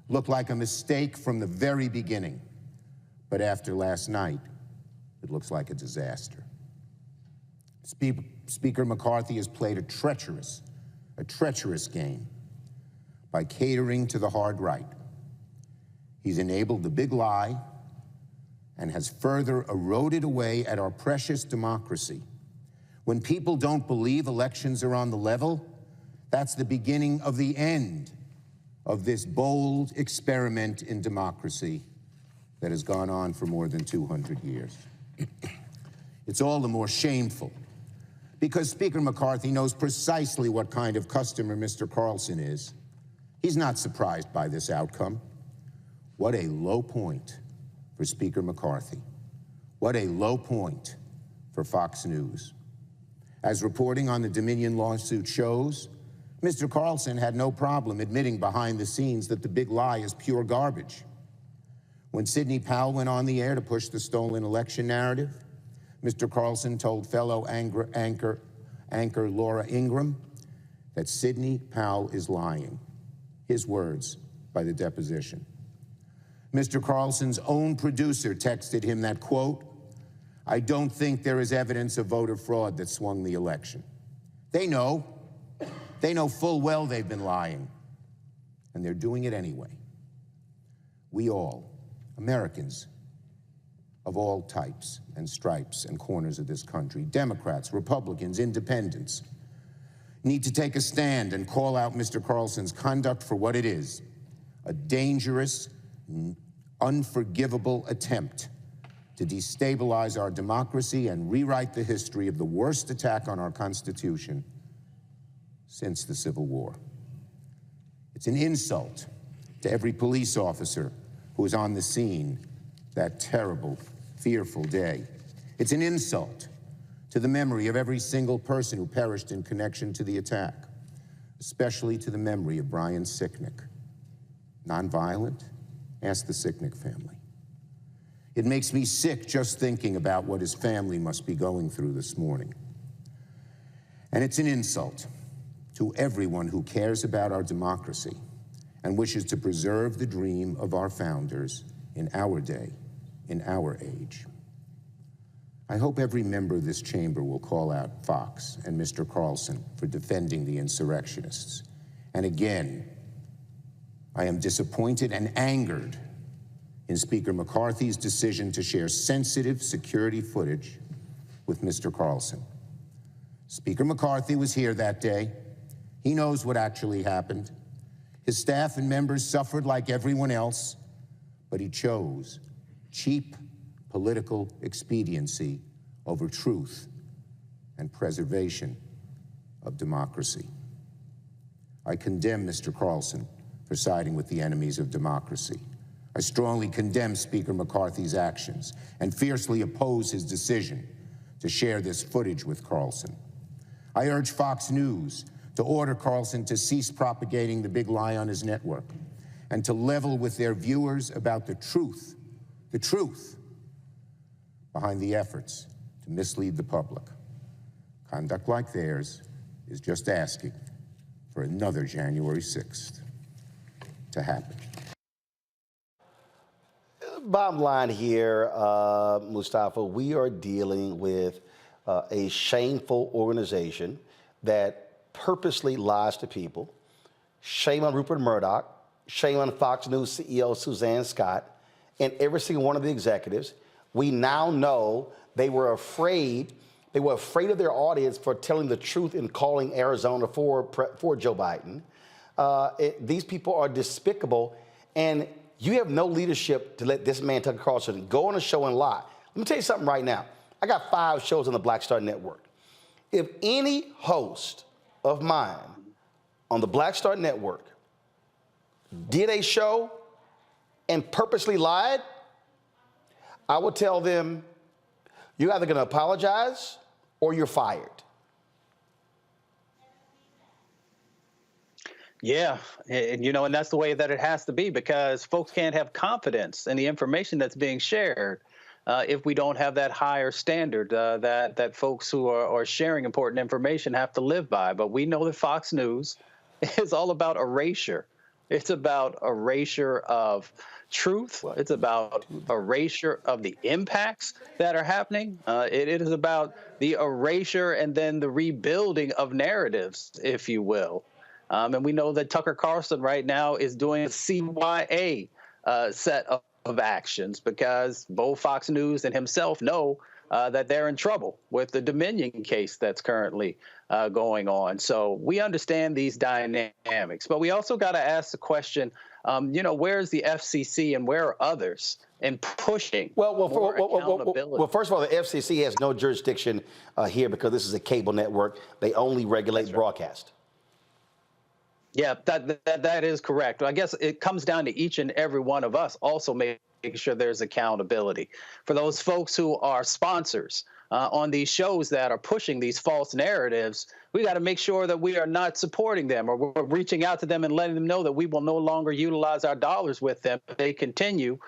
looked like a mistake from the very beginning. But after last night, it looks like a disaster. Speaker McCarthy has played a treacherous game by catering to the hard right. He's enabled the big lie and has further eroded away at our precious democracy. When people don't believe elections are on the level, that's the beginning of the end of this bold experiment in democracy that has gone on for more than 200 years. It's all the more shameful because Speaker McCarthy knows precisely what kind of customer Mr. Carlson is. He's not surprised by this outcome. What a low point for Speaker McCarthy. What a low point for Fox News. As reporting on the Dominion lawsuit shows, Mr. Carlson had no problem admitting behind the scenes that the big lie is pure garbage. When Sidney Powell went on the air to push the stolen election narrative, Mr. Carlson told fellow anchor Laura Ingraham that Sidney Powell is lying. His words by the deposition. Mr. Carlson's own producer texted him that, quote, "I don't think there is evidence of voter fraud that swung the election." They know full well they've been lying, and they're doing it anyway. We all, Americans of all types and stripes and corners of this country, Democrats, Republicans, independents, need to take a stand and call out Mr. Carlson's conduct for what it is, a dangerous, unforgivable attempt to destabilize our democracy and rewrite the history of the worst attack on our Constitution since the Civil War. It's an insult to every police officer who was on the scene that terrible, fearful day. It's an insult to the memory of every single person who perished in connection to the attack, especially to the memory of Brian Sicknick. Nonviolent? Ask the Sicknick family. It makes me sick just thinking about what his family must be going through this morning. And it's an insult to everyone who cares about our democracy and wishes to preserve the dream of our founders in our day, in our age. I hope every member of this chamber will call out Fox and Mr. Carlson for defending the insurrectionists. And again, I am disappointed and angered in Speaker McCarthy's decision to share sensitive security footage with Mr. Carlson. Speaker McCarthy was here that day. He knows what actually happened. His staff and members suffered like everyone else, but he chose cheap political expediency over truth and preservation of democracy. I condemn Mr. Carlson for siding with the enemies of democracy. I strongly condemn Speaker McCarthy's actions and fiercely oppose his decision to share this footage with Carlson. I urge Fox News to order Carlson to cease propagating the big lie on his network and to level with their viewers about the truth behind the efforts to mislead the public. Conduct like theirs is just asking for another January 6th to happen. Bottom line here, Mustafa, we are dealing with a shameful organization that purposely lies to people. Shame on Rupert Murdoch, shame on Fox News CEO Suzanne Scott, and every single one of the executives. We now know they were afraid of their audience for telling the truth and calling Arizona for Joe Biden. These people are despicable, and you have no leadership to let this man, Tucker Carlson, go on a show and lie. Let me tell you something right now. I got 5 shows on the Black Star Network. If any host of mine on the Black Star Network did a show and purposely lied, I would tell them, you're either going to apologize or you're fired. Yeah, and and that's the way that it has to be, because folks can't have confidence in the information that's being shared if we don't have that higher standard that folks who are sharing important information have to live by. But we know that Fox News is all about erasure. It's about erasure of truth. It's about erasure of the impacts that are happening. It is about the erasure and then the rebuilding of narratives, if you will. And we know that Tucker Carlson right now is doing a CYA set of actions, because both Fox News and himself know that they're in trouble with the Dominion case that's currently going on. So we understand these dynamics, but we also got to ask the question, where's the FCC and where are others in pushing accountability? Well, first of all, the FCC has no jurisdiction here because this is a cable network. They only regulate broadcast. Yeah, that is correct. I guess it comes down to each and every one of us also making sure there's accountability. For those folks who are sponsors on these shows that are pushing these false narratives, we got to make sure that we are not supporting them, or we're reaching out to them and letting them know that we will no longer utilize our dollars with them if they continue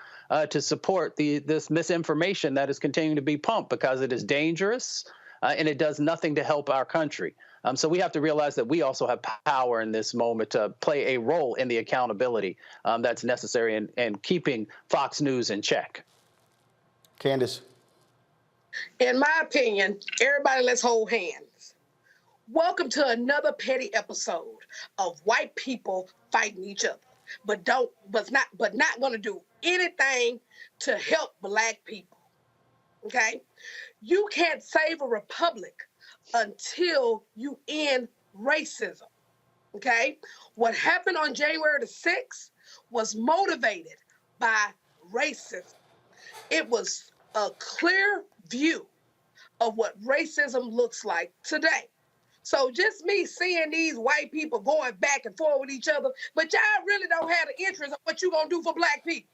to support this misinformation that is continuing to be pumped, because it is dangerous and it does nothing to help our country. So we have to realize that we also have power in this moment to play a role in the accountability that's necessary in keeping Fox News in check. Candace? In my opinion, everybody, let's hold hands. Welcome to another petty episode of white people fighting each other, but not going to do anything to help Black people. Okay? You can't save a republic until you end racism. Okay? What happened on January the 6th was motivated by racism. It was a clear view of what racism looks like today. So just me seeing these white people going back and forth with each other, but y'all really don't have the interest of what you gonna do for Black people.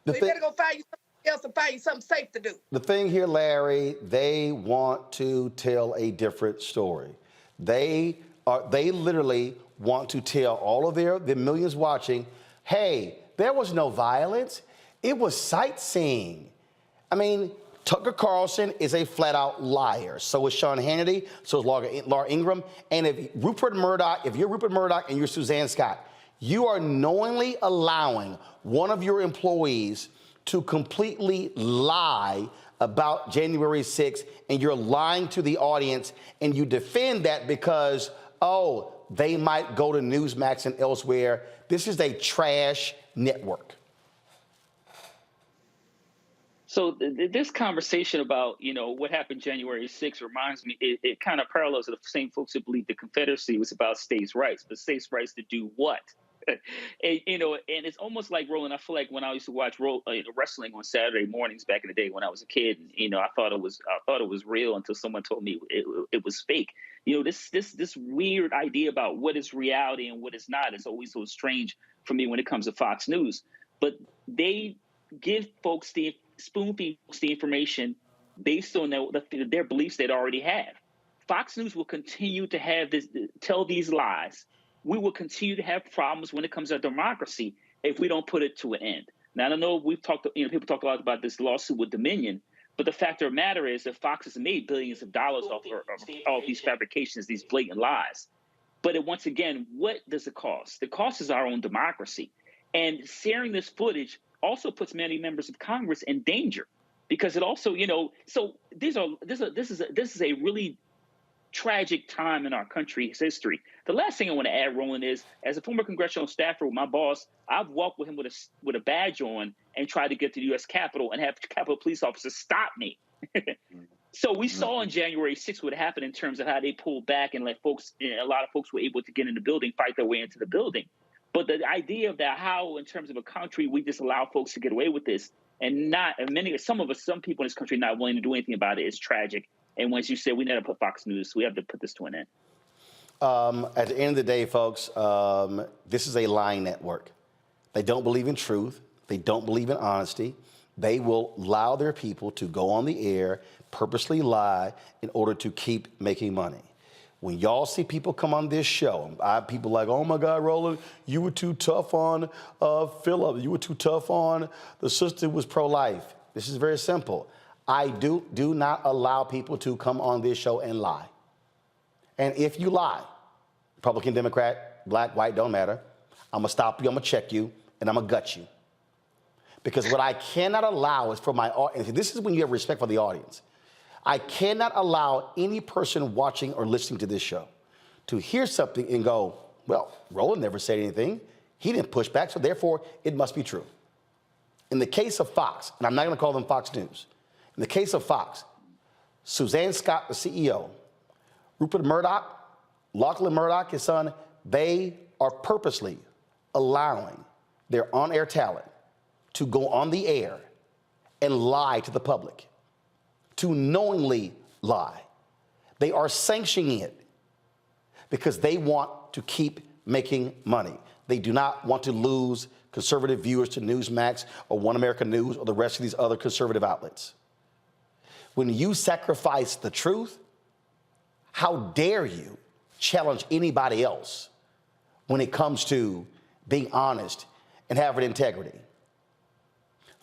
So you better go find you something else and find you something safe to do. The thing here, Larry, they want to tell a different story. They literally want to tell all of the millions watching, hey, there was no violence. It was sightseeing. I mean, Tucker Carlson is a flat-out liar. So is Sean Hannity. So is Laura Ingraham. And if you're Rupert Murdoch and you're Suzanne Scott, you are knowingly allowing one of your employees to completely lie about January 6th, and you're lying to the audience, and you defend that because, oh, they might go to Newsmax and elsewhere. This is a trash network. So this conversation about, what happened January 6th reminds me, it kind of parallels the same folks who believe the Confederacy was about states' rights, but states' rights to do what? And, and it's almost like, Roland, I feel like when I used to watch wrestling on Saturday mornings back in the day when I was a kid, I thought it was real until someone told me it was fake. This weird idea about what is reality and what is not is always so strange for me when it comes to Fox News. But they give folks spoon-feed folks the information based on their beliefs they already have. Fox News will continue to tell these lies. We will continue to have problems when it comes to democracy if we don't put it to an end. Now, I know we've talked, people talk a lot about this lawsuit with Dominion, but the fact of the matter is that Fox has made billions of dollars off of all these fabrications, these blatant lies. But once again, what does it cost? The cost is our own democracy. And sharing this footage also puts many members of Congress in danger because it also, so this is a really tragic time in our country's history. The last thing I want to add, Roland, is as a former congressional staffer with my boss, I've walked with him with a badge on and tried to get to the U.S. Capitol and have Capitol police officers stop me. So we saw on January 6th what happened in terms of how they pulled back and let a lot of folks were able to get in the building, fight their way into the building. But the idea of that, how in terms of a country, we just allow folks to get away with this and some people in this country not willing to do anything about it is tragic. And once you say we never put Fox News, we have to put this to an end. At the end of the day, folks, this is a lying network. They don't believe in truth. They don't believe in honesty. They will allow their people to go on the air, purposely lie in order to keep making money. When y'all see people come on this show, people like, oh my God, Roland, you were too tough on Philip. You were too tough on the sister who was pro-life. This is very simple. I do not allow people to come on this show and lie. And if you lie, Republican, Democrat, black, white, don't matter, I'm going to stop you, I'm going to check you, and I'm going to gut you. Because what I cannot allow is for my audience, this is when you have respect for the audience. I cannot allow any person watching or listening to this show to hear something and go, well, Roland never said anything. He didn't push back, so therefore it must be true. In the case of Fox, and I'm not going to call them Fox News, in the case of Fox, Suzanne Scott, the CEO, Rupert Murdoch, Lachlan Murdoch, his son, they are purposely allowing their on-air talent to go on the air and lie to the public, to knowingly lie. They are sanctioning it because they want to keep making money. They do not want to lose conservative viewers to Newsmax or One American News or the rest of these other conservative outlets. When you sacrifice the truth, how dare you challenge anybody else when it comes to being honest and having integrity?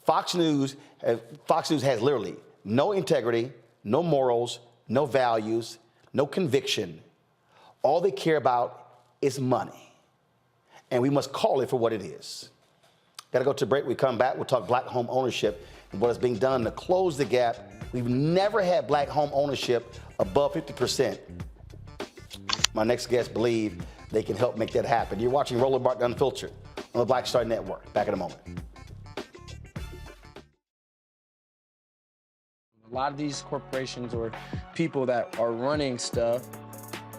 Fox News has literally no integrity, no morals, no values, no conviction. All they care about is money. And we must call it for what it is. Got to go to break. We come back. We'll talk black home ownership and what is being done to close the gap. We've never had black home ownership above 50%. My next guests believe they can help make that happen. You're watching Roland Martin Unfiltered on the Black Star Network. Back in a moment. A lot of these corporations or people that are running stuff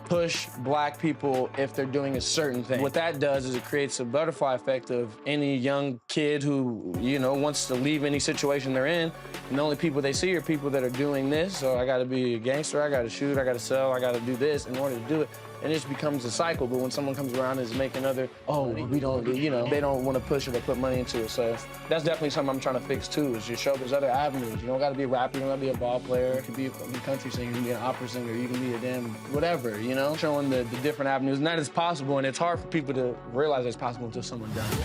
push black people if they're doing a certain thing. What that does is it creates a butterfly effect of any young kid who, wants to leave any situation they're in, and the only people they see are people that are doing this. So I gotta be a gangster, I gotta shoot, I gotta sell, I gotta do this in order to do it. And it just becomes a cycle. But when someone comes around and is making we don't, they don't want to push it or put money into it. So that's definitely something I'm trying to fix too, is just show there's other avenues. You don't gotta be a rapper, you don't gotta be a ball player. You can be a country singer, you can be an opera singer, you can be a damn whatever, showing the different avenues. And that is possible, and it's hard for people to realize it's possible until someone does it.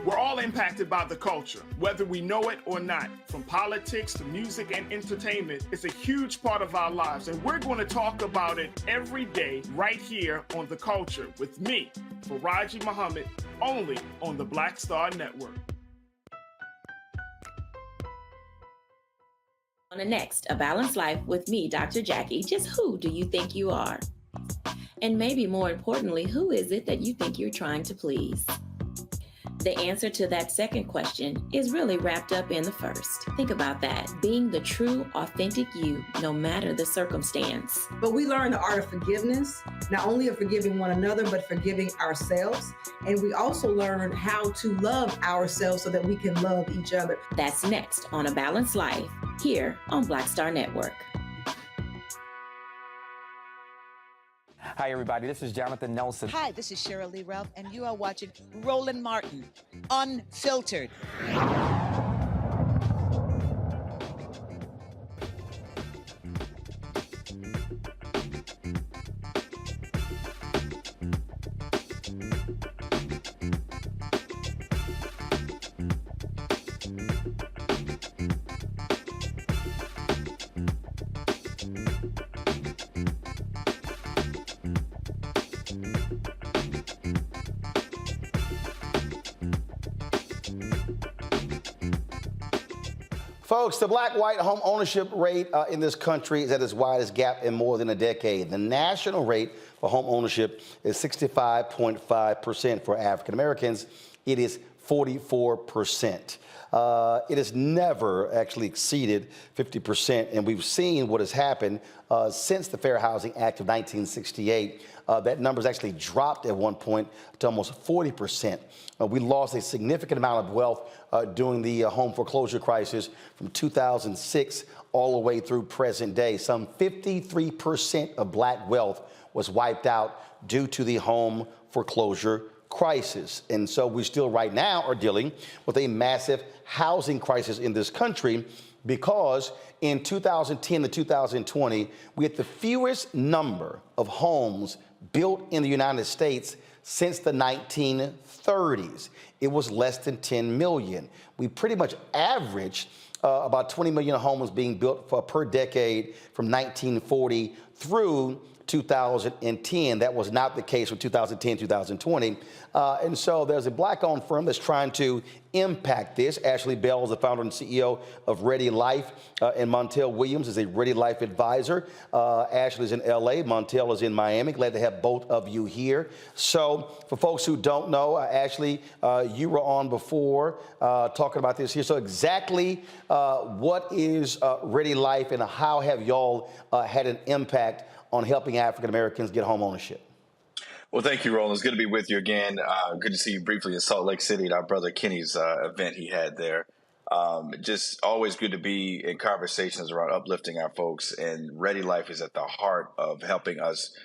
We're all impacted by the culture, whether we know it or not. From politics to music and entertainment, it's a huge part of our lives, and we're going to talk about it every day right here on The Culture with me, Faraji Muhammad, only on the Black Star Network. On the next, A Balanced Life with me, Dr. Jackie, just who do you think you are? And maybe more importantly, who is it that you think you're trying to please? The answer to that second question is really wrapped up in the first. Think about that. Being the true, authentic you, no matter the circumstance. But we learn the art of forgiveness, not only of forgiving one another, but forgiving ourselves. And we also learn how to love ourselves so that we can love each other. That's next on A Balanced Life, here on Black Star Network. Hi, everybody. This is Jonathan Nelson. Hi, this is Cheryl Lee Ralph, and you are watching Roland Martin, Unfiltered. Folks, the black-white home ownership rate in this country is at its widest gap in more than a decade. The national rate for home ownership is 65.5%. For African Americans, it is 44%. It has never actually exceeded 50%, and we've seen what has happened since the Fair Housing Act of 1968. That number's actually dropped at one point to almost 40%. We lost a significant amount of wealth during the home foreclosure crisis from 2006 all the way through present day. Some 53% of black wealth was wiped out due to the home foreclosure crisis. And so we still right now are dealing with a massive housing crisis in this country because in 2010 to 2020, we had the fewest number of homes built in the United States since the 1930s. It was less than 10 million. We pretty much averaged about 20 million homes being built per decade from 1940 through 2010. That was not the case for 2010, 2020. And so there's a black-owned firm that's trying to impact this. Ashley Bell is the founder and CEO of Ready Life, and Montel Williams is a Ready Life advisor. Ashley's in LA, Montel is in Miami. Glad to have both of you here. So for folks who don't know, Ashley, you were on before talking about this here. So exactly what is Ready Life and how have y'all had an impact on helping African Americans get home ownership? Well, thank you, Roland. It's good to be with you again. Good to see you briefly in Salt Lake City at our brother Kenny's event he had there. Just always good to be in conversations around uplifting our folks. And Ready Life is at the heart of helping us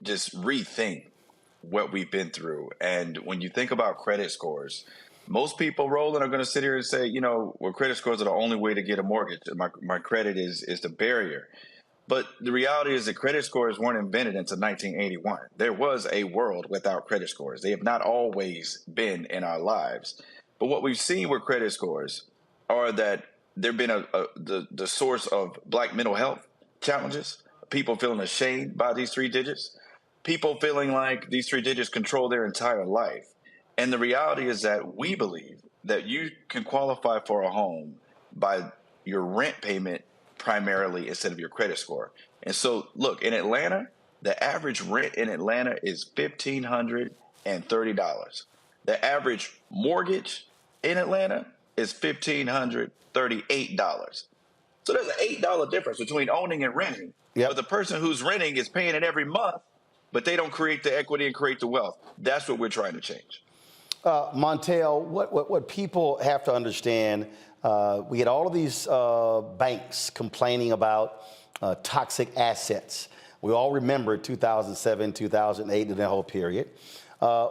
just rethink what we've been through. And when you think about credit scores, most people, Roland, are going to sit here and say, you know, well, credit scores are the only way to get a mortgage. My credit is the barrier. But the reality is that credit scores weren't invented until 1981. There was a world without credit scores. They have not always been in our lives. But what we've seen with credit scores are that they've been the source of black mental health challenges, people feeling ashamed by these three digits, people feeling like these three digits control their entire life. And the reality is that we believe that you can qualify for a home by your rent payment primarily instead of your credit score. And so, look, in Atlanta, the average rent in Atlanta is $1,530. The average mortgage in Atlanta is $1,538. So there's an $8 difference between owning and renting. Yep. But the person who's renting is paying it every month, but they don't create the equity and create the wealth. That's what we're trying to change. Montel, what people have to understand, we had all of these banks complaining about toxic assets. We all remember 2007, 2008, and that whole period.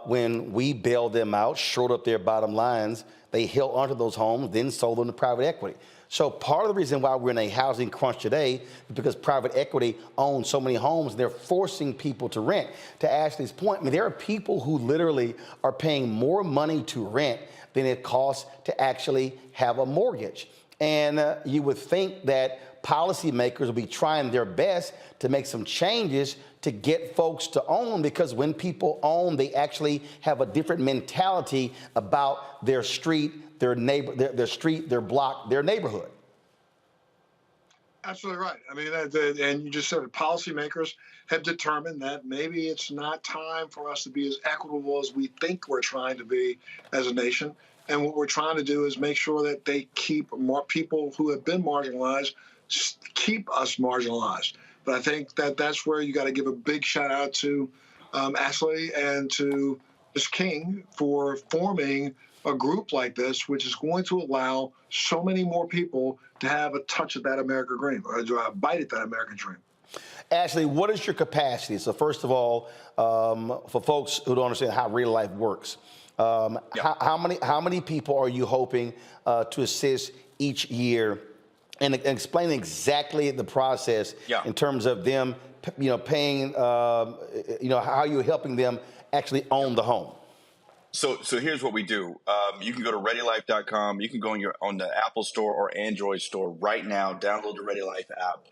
When we bailed them out, shored up their bottom lines, they held onto those homes, then sold them to private equity. So part of the reason why we're in a housing crunch today is because private equity owns so many homes, and they're forcing people to rent. To Ashley's point, I mean, there are people who literally are paying more money to rent than it costs to actually have a mortgage. And you would think that policymakers will be trying their best to make some changes to get folks to own, because when people own, they actually have a different mentality about their street, their neighbor, their street, their block, their neighborhood. Absolutely right. I mean, and you just said it, policymakers have determined that maybe it's not time for us to be as equitable as we think we're trying to be as a nation. And what we're trying to do is make sure that they keep more people who have been marginalized, keep us marginalized. But I think that that's where you got to give a big shout out to Ashley and to Ms. King for forming a group like this, which is going to allow so many more people to have a touch of that American dream, or a bite at that American dream. Ashley, what is your capacity? So first of all, for folks who don't understand how real life works, how many people are you hoping to assist each year, and explain exactly the process in terms of them, paying, how you're helping them actually own the home? So here's what we do. You can go to ReadyLife.com. You can go on the Apple Store or Android Store right now. Download the Ready Life app.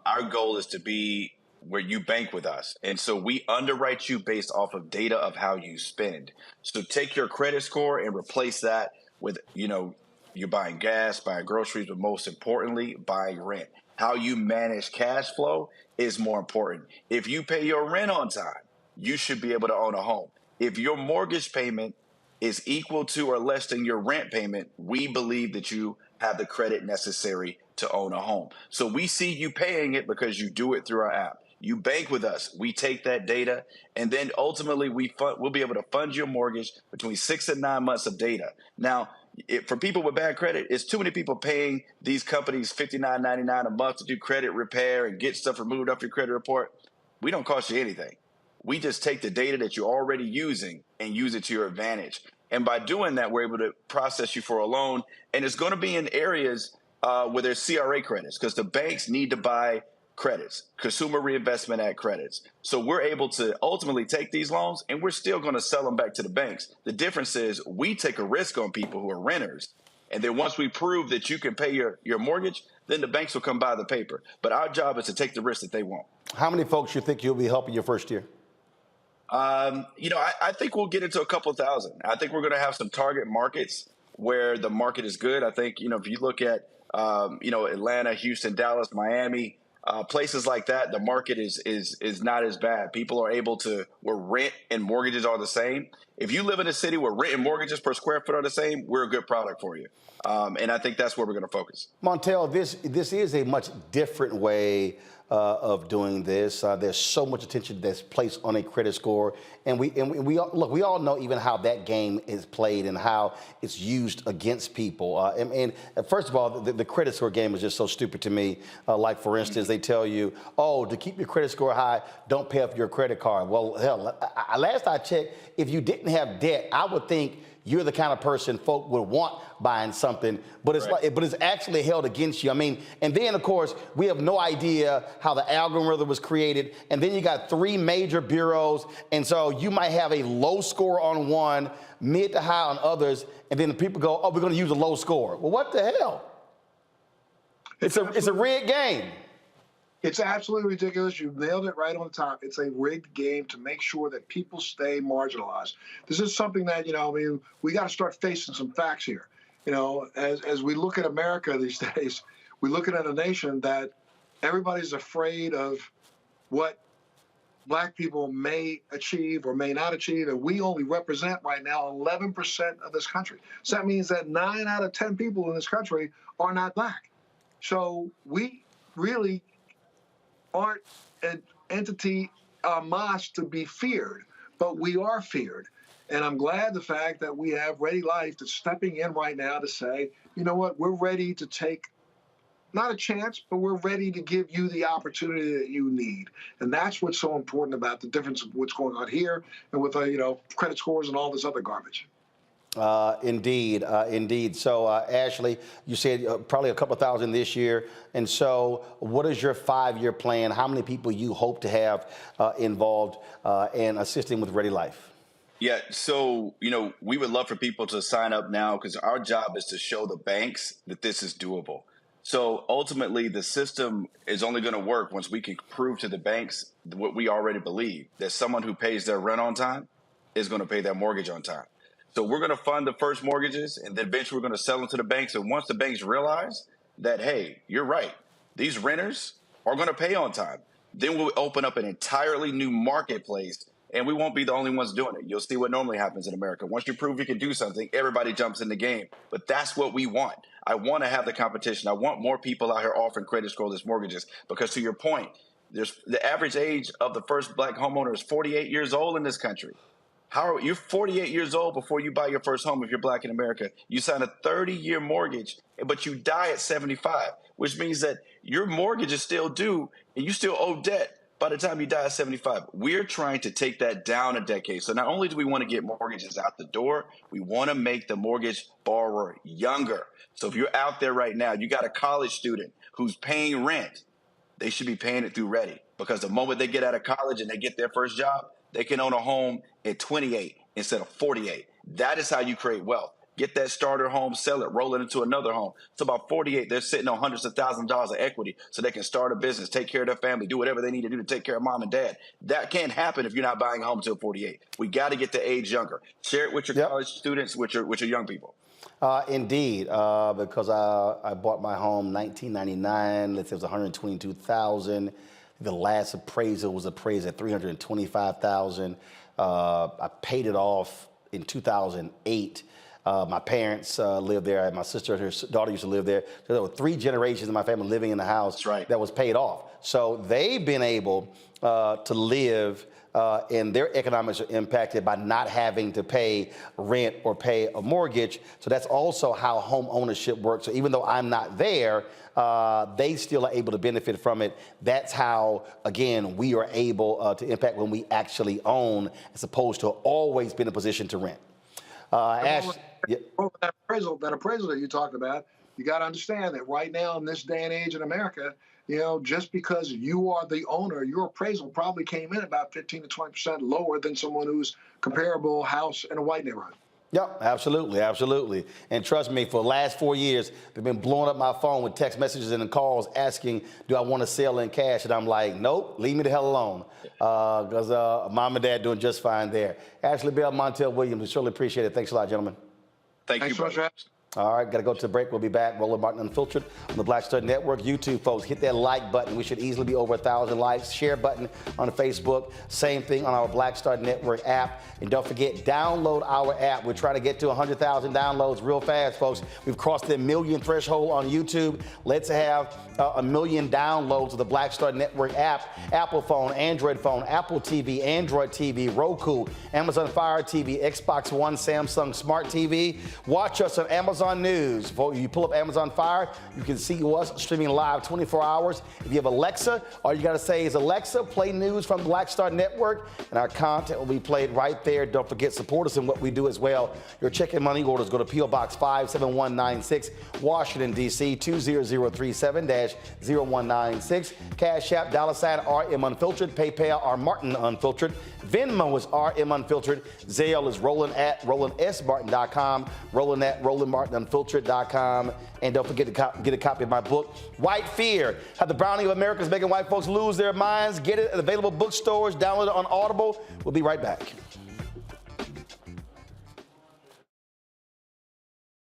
Our goal is to be where you bank with us. And so we underwrite you based off of data of how you spend. So take your credit score and replace that with, you're buying gas, buying groceries, but most importantly, buying rent. How you manage cash flow is more important. If you pay your rent on time, you should be able to own a home. If your mortgage payment is equal to or less than your rent payment, we believe that you have the credit necessary to own a home. So we see you paying it because you do it through our app. You bank with us. We take that data, and then ultimately we'll be able to fund your mortgage between 6 and 9 months of data. Now, for people with bad credit, it's too many people paying these companies $59.99 a month to do credit repair and get stuff removed off your credit report. We don't cost you anything. We just take the data that you're already using and use it to your advantage. And by doing that, we're able to process you for a loan. And it's going to be in areas where there's CRA credits, because the banks need to buy credits, Consumer Reinvestment Act credits. So we're able to ultimately take these loans, and we're still going to sell them back to the banks. The difference is we take a risk on people who are renters. And then once we prove that you can pay your mortgage, then the banks will come buy the paper. But our job is to take the risk that they want. How many folks you think you'll be helping your first year? I think we'll get into a couple of thousand. I think we're going to have some target markets where the market is good. I think, if you look at, Atlanta, Houston, Dallas, Miami, places like that, the market is not as bad. People are able to, where rent and mortgages are the same. If you live in a city where rent and mortgages per square foot are the same, we're a good product for you. And I think that's where we're going to focus. Montel, this is a much different way of doing this. There's so much attention that's placed on a credit score, and we all know even how that game is played and how it's used against people. And first of all, the credit score game is just so stupid to me. Like, for instance, they tell you, to keep your credit score high, don't pay off your credit card. Well, hell, last I checked, if you didn't have debt, I would think you're the kind of person folk would want buying something, but it's actually held against you. I mean, and then of course we have no idea how the algorithm was created, and then you got 3 major bureaus, and so you might have a low score on one, mid to high on others, and then the people go, we're going to use a low score. Well, what the hell? It's a rigged game. It's absolutely ridiculous. You nailed it right on the top. It's a rigged game to make sure that people stay marginalized. This is something that, we got to start facing some facts here. As we look at America these days, we're looking at a nation that everybody's afraid of what Black people may achieve or may not achieve, and we only represent right now 11% of this country. So that means that 9 out of 10 people in this country are not Black. So we really aren't an entity, a mosque to be feared, but we are feared. And I'm glad the fact that we have Ready Life that's stepping in right now to say, you know what, we're ready to take, not a chance, but we're ready to give you the opportunity that you need. And that's what's so important about the difference of what's going on here and with, credit scores and all this other garbage. Indeed. So, Ashley, you said probably a couple thousand this year. And so what is your 5-year plan? How many people you hope to have involved and assisting with Ready Life? Yeah, so, we would love for people to sign up now, because our job is to show the banks that this is doable. So ultimately, the system is only going to work once we can prove to the banks what we already believe, that someone who pays their rent on time is going to pay their mortgage on time. So we're going to fund the first mortgages, and then eventually we're going to sell them to the banks. And once the banks realize that, hey, you're right, these renters are going to pay on time. Then we'll open up an entirely new marketplace, and we won't be the only ones doing it. You'll see what normally happens in America. Once you prove you can do something, everybody jumps in the game. But that's what we want. I want to have the competition. I want more people out here offering credit scoreless mortgages because, to your point, the average age of the first black homeowner is 48 years old in this country. You're 48 years old before you buy your first home if you're black in America. You sign a 30-year mortgage, but you die at 75, which means that your mortgage is still due and you still owe debt by the time you die at 75. We're trying to take that down a decade. So not only do we want to get mortgages out the door, we want to make the mortgage borrower younger. So if you're out there right now, you got a college student who's paying rent, they should be paying it through Ready, because the moment they get out of college and they get their first job, they can own a home at 28 instead of 48. That is how you create wealth. Get that starter home, sell it, roll it into another home. So about 48, they're sitting on hundreds of thousands of dollars of equity so they can start a business, take care of their family, do whatever they need to do to take care of mom and dad. That can't happen if you're not buying a home until 48. We got to get the age younger. Share it with your college students, with your young people. Indeed, because I bought my home 1999. Let's say it was $122,000. The last appraisal was appraised at $325,000. I paid it off in 2008. My parents lived there. My sister and her daughter used to live there. So there were 3 generations of my family living in the house that was paid off. So they've been able to live, and their economics are impacted by not having to pay rent or pay a mortgage. So that's also how home ownership works. So even though I'm not there, they still are able to benefit from it. That's how, again, we are able to impact when we actually own, as opposed to always be in a position to rent. That appraisal that you talked about, you got to understand that right now in this day and age in America, just because you are the owner, your appraisal probably came in about 15 to 20% lower than someone who's comparable house in a white neighborhood. Yep, absolutely, absolutely. And trust me, for the last 4 years, they've been blowing up my phone with text messages and calls asking, do I want to sell in cash? And I'm like, nope, leave me the hell alone. Because mom and dad doing just fine there. Ashley Bell, Montel Williams, we surely appreciate it. Thanks a lot, gentlemen. Thank you, brother. All right, got to go to the break. We'll be back. Roland Martin Unfiltered on the Black Star Network. YouTube, folks, hit that like button. We should easily be over 1,000 likes. Share button on Facebook. Same thing on our Black Star Network app. And don't forget, download our app. We're trying to get to 100,000 downloads real fast, folks. We've crossed the 1 million threshold on YouTube. Let's have 1 million downloads of the Black Star Network app. Apple phone, Android phone, Apple TV, Android TV, Roku, Amazon Fire TV, Xbox One, Samsung Smart TV. Watch us on Amazon News. You pull up Amazon Fire, you can see us streaming live 24 hours. If you have Alexa, all you got to say is, Alexa, play news from Black Star Network, and our content will be played right there. Don't forget, support us in what we do as well. Your check and money orders go to P.O. Box 57196, Washington, D.C. 20037-0196. Cash App, $RM Unfiltered. PayPal, R Martin Unfiltered. Venmo is RM Unfiltered. Zelle is Roland at RolandSMartin.com. Roland at RolandMartinUnfiltered.com. And don't forget to get a copy of my book, White Fear, How the Browning of America is Making White Folks Lose Their Minds. Get it at available bookstores. Download it on Audible. We'll be right back.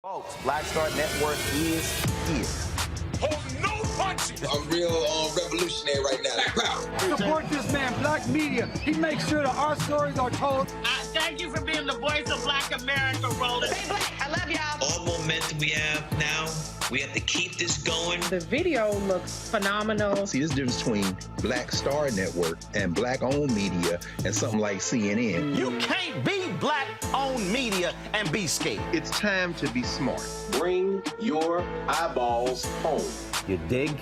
Folks, Black Star Network is here. Hold no punches. I'm real revolutionary right now. Black power. Support this man, Black Media. He makes sure that our stories are told. Thank you for being the voice of Black America, Roland. Stay black. I love y'all. All momentum we have now, we have to keep this going. The video looks phenomenal. See, this difference between Black Star Network and black-owned media and something like CNN. You can't be black-owned media and be scared. It's time to be smart. Bring your eyeballs home. You dig?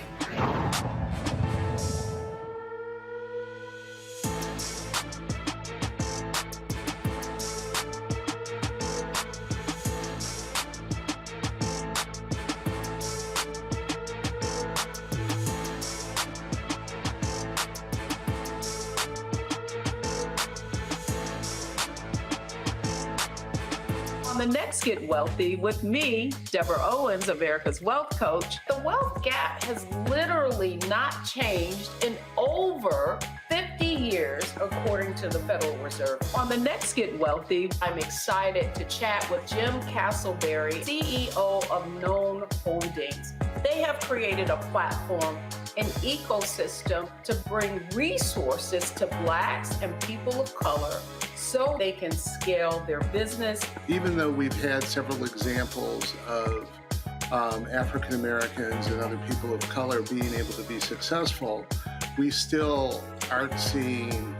On the next Get Wealthy with me, Deborah Owens, America's Wealth Coach, the wealth gap has literally not changed in over 50 years, according to the Federal Reserve. On the next Get Wealthy, I'm excited to chat with Jim Castleberry, CEO of Known Holdings. They they have created a platform, an ecosystem to bring resources to Blacks and people of color so they can scale their business. Even though we've had several examples of African Americans and other people of color being able to be successful, we still aren't seeing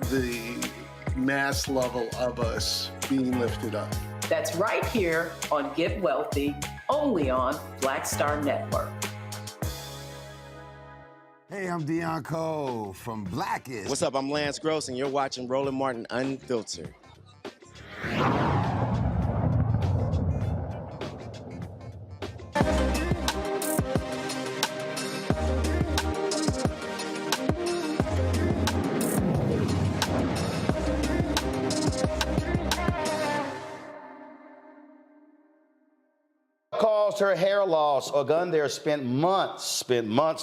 the mass level of us being lifted up. That's right here on Get Wealthy, only on Black Star Network. Hey, I'm Deion Cole from Blackest. What's up? I'm Lance Gross, and you're watching Roland Martin Unfiltered. Caused her hair loss. A gun there spent months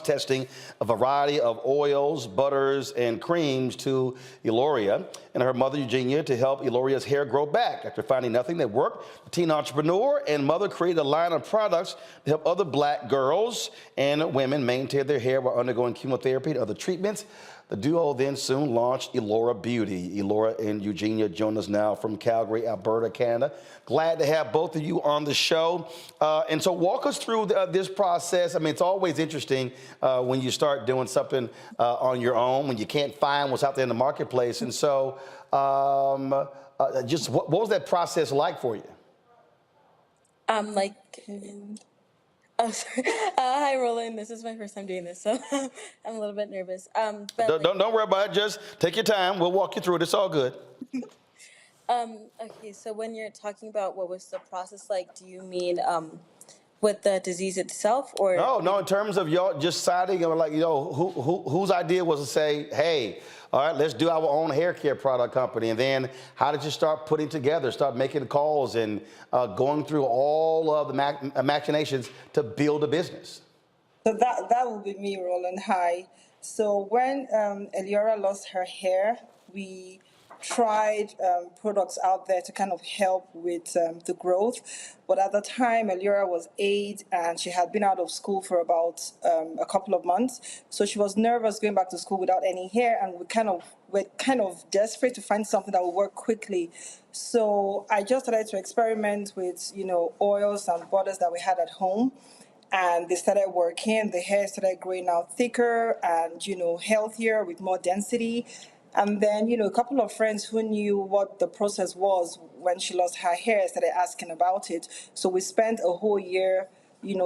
testing a variety of oils, butters, and creams to Eloria and her mother Eugenia to help Eloria's hair grow back. After finding nothing that worked, the teen entrepreneur and mother created a line of products to help other Black girls and women maintain their hair while undergoing chemotherapy and other treatments. The duo then soon launched Elora Beauty. Elora and Eugenia join us now from Calgary, Alberta, Canada. Glad to have both of you on the show. And so walk us through this process. I mean, it's always interesting when you start doing something on your own, when you can't find what's out there in the marketplace. And so just what was that process like for you? Oh, sorry. Hi, Roland. This is my first time doing this, so I'm a little bit nervous. But don't worry about it. Just take your time. We'll walk you through it. It's all good. Okay, so when you're talking about what was the process like, do you mean with the disease itself, or? No, in terms of y'all just deciding, like, whose idea was to say, hey, all right, let's do our own hair care product company. And then how did you start putting together, start making calls and going through all of the machinations to build a business? So that would be me, Roland. Hi. So when Eliora lost her hair, we tried products out there to kind of help with the growth. But at the time, Eliora was 8 and she had been out of school for about a couple of months. So she was nervous going back to school without any hair, and we're kind of desperate to find something that would work quickly. So I just started to experiment with, oils and butters that we had at home. And they started working. The hair started growing out thicker and, healthier with more density. And then, a couple of friends who knew what the process was when she lost her hair started asking about it. So we spent a whole year,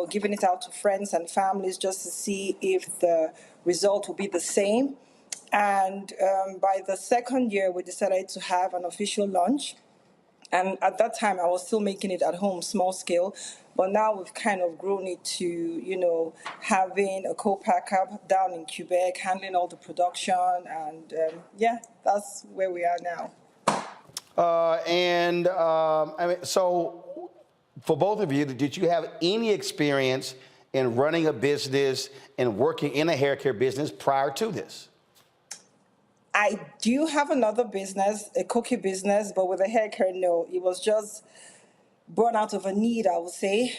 giving it out to friends and families just to see if the result would be the same. And by the second year, we decided to have an official launch. And at that time, I was still making it at home, small scale. But now we've kind of grown it to, having a co-packer down in Quebec, handling all the production. And, that's where we are now. So for both of you, did you have any experience in running a business and working in a hair care business prior to this? I do have another business, a cookie business, but with a hair care, no. It was just born out of a need, I would say.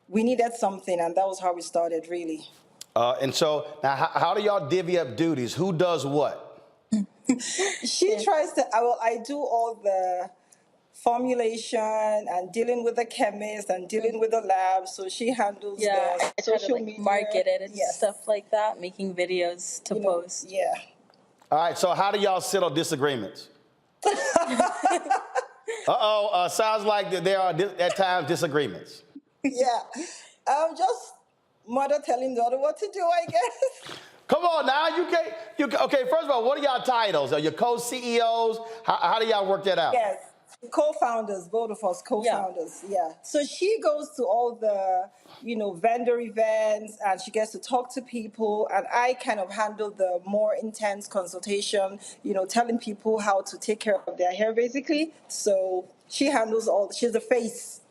We needed something, and that was how we started, really. And so now how do y'all divvy up duties? Who does what? She tries to, I do all the formulation and dealing with the chemist and dealing with the lab. So she handles the social media. Market it and stuff like that, making videos to post. Yeah. All right, so how do y'all settle disagreements? Sounds like there are at times disagreements. Yeah. Just mother telling the other what to do, I guess. Come on now, okay, first of all, what are y'all titles? Are you co-CEOs? How do y'all work that out? Yes, co-founders, both of us co-founders, yeah. So she goes to all the, vendor events, and she gets to talk to people, and I kind of handle the more intense consultation, telling people how to take care of their hair, basically. So she handles she's the face.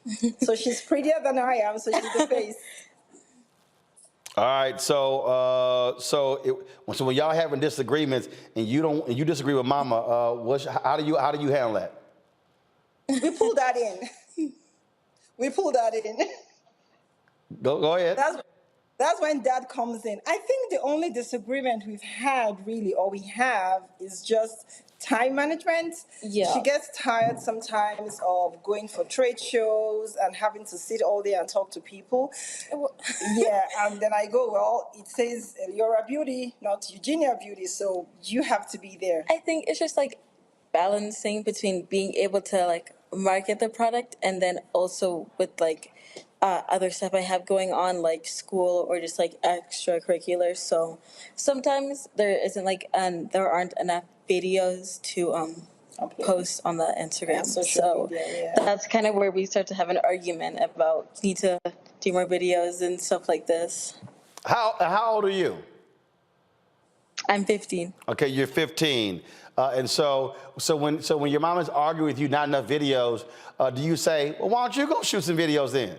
So she's prettier than I am, so she's the face. All right, so when y'all having disagreements and you disagree with Mama, how do you handle that? We pull that in. We pull that in. Go ahead. that's when Dad comes in. I think the only disagreement we've had, really, or we have, is just time management. Yeah. She gets tired sometimes of going for trade shows and having to sit all day and talk to people. Yeah, and then I go, well, it says Eliora Beauty, not Eugenia Beauty, so you have to be there. I think it's just like balancing between being able to like market the product and then also with like other stuff I have going on, like school or just like extracurriculars. So sometimes there isn't like there aren't enough videos to post on the Instagram. So that's kind of where we start to have an argument about need to do more videos and stuff like this. How old are you? I'm 15. Okay, you're 15. And so when your mom is arguing with you, not enough videos, do you say, well, why don't you go shoot some videos then?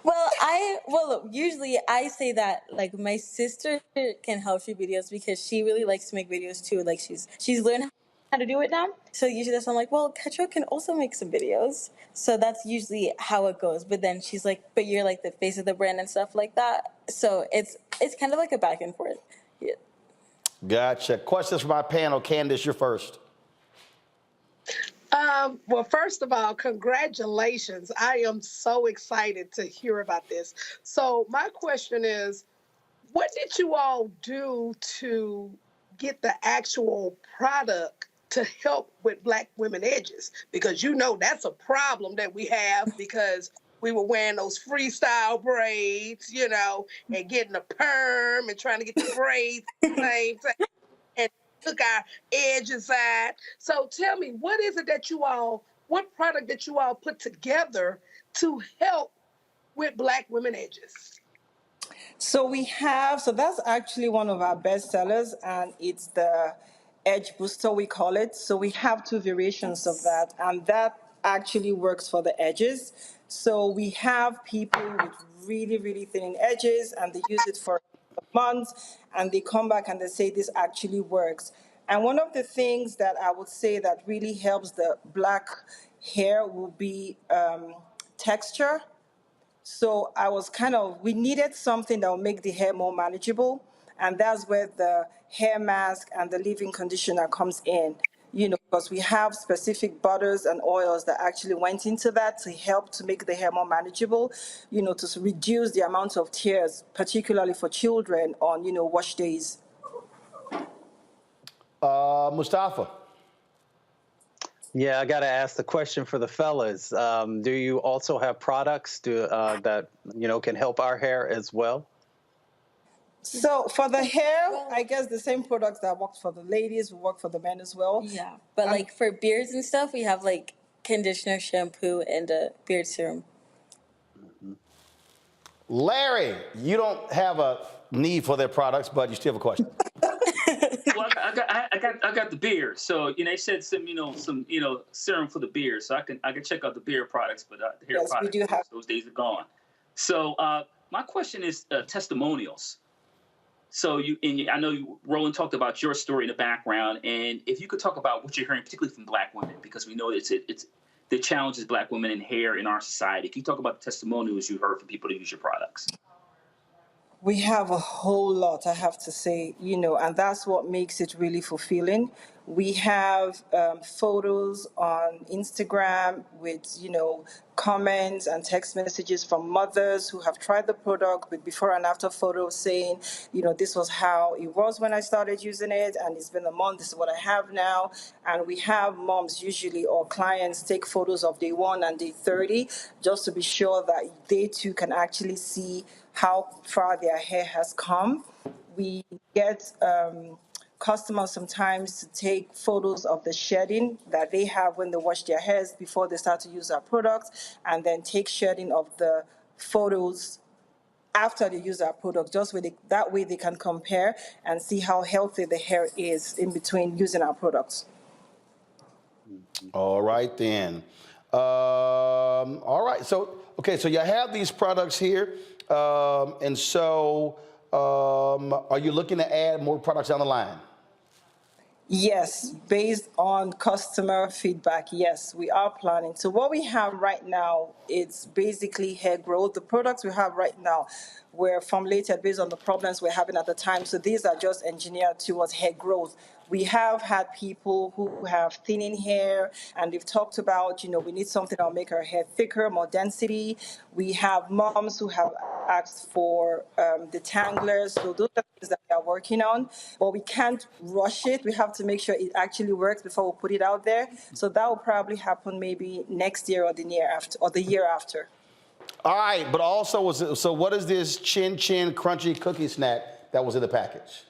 Well, usually I say that like my sister can help shoot videos because she really likes to make videos too. Like she's learned how to do it now. So usually that's I'm like, well, Ketro can also make some videos. So that's usually how it goes. But then she's like, but you're like the face of the brand and stuff like that. So it's kind of like a back and forth. Yeah. Gotcha. Questions for my panel. Candace, you're first. Well, first of all, congratulations. I am so excited to hear about this. So my question is, what did you all do to get the actual product to help with Black women edges? Because you know that's a problem that we have because we were wearing those freestyle braids, you know, and getting a perm and trying to get the braids at the same time. And took our edges out. So tell me, what product that you all put together to help with Black women edges? So that's actually one of our best sellers, and it's the Edge Booster, we call it. So we have two variations of that, and that actually works for the edges. So we have people with really, really thin edges, and they use it for months, and they come back and they say this actually works. And one of the things that I would say that really helps the Black hair will be texture. So we needed something that will make the hair more manageable, and that's where the hair mask and the leave-in conditioner comes in. You know, because we have specific butters and oils that actually went into that to help to make the hair more manageable, you know, to reduce the amount of tears, particularly for children on, wash days. Mustafa. Yeah, I got to ask the question for the fellas. Do you also have products that, can help our hair as well? So for the hair, I guess the same products that work for the ladies will work for the men as well. Yeah, but like for beards and stuff, we have like conditioner, shampoo, and a beard serum. Larry, you don't have a need for their products, but you still have a question. Well, I got the beard. So they said some serum for the beard. So I can check out the beard products, but the hair products, we do have. Those days are gone. So my question is testimonials. So I know Roland talked about your story in the background, and if you could talk about what you're hearing, particularly from Black women, because we know it's the challenges Black women in hair in our society. Can you talk about the testimonials you heard from people to use your products? We have a whole lot, I have to say, and that's what makes it really fulfilling. We have photos on Instagram with, comments and text messages from mothers who have tried the product with before and after photos saying, this was how it was when I started using it, and it's been a month, this is what I have now. And we have moms usually or clients take photos of day 1 and day 30 just to be sure that they too can actually see how far their hair has come. We get customers sometimes to take photos of the shedding that they have when they wash their hairs before they start to use our product, and then take shedding of the photos after they use our product. That way they can compare and see how healthy the hair is in between using our products. All right, then. All right. So you have these products here. And so are you looking to add more products down the line? Yes, based on customer feedback, yes, we are planning. So what we have right now, it's basically hair growth. The products we have right now were formulated based on the problems we're having at the time. So these are just engineered towards hair growth. We have had people who have thinning hair, and they've talked about, we need something that'll make our hair thicker, more density. We have moms who have asked for detanglers. So those are things that we are working on, but we can't rush it. We have to make sure it actually works before we put it out there. So that will probably happen maybe next year or the year after, or the year after. All right, but also, so what is this Chin Chin Crunchy Cookie Snack that was in the package?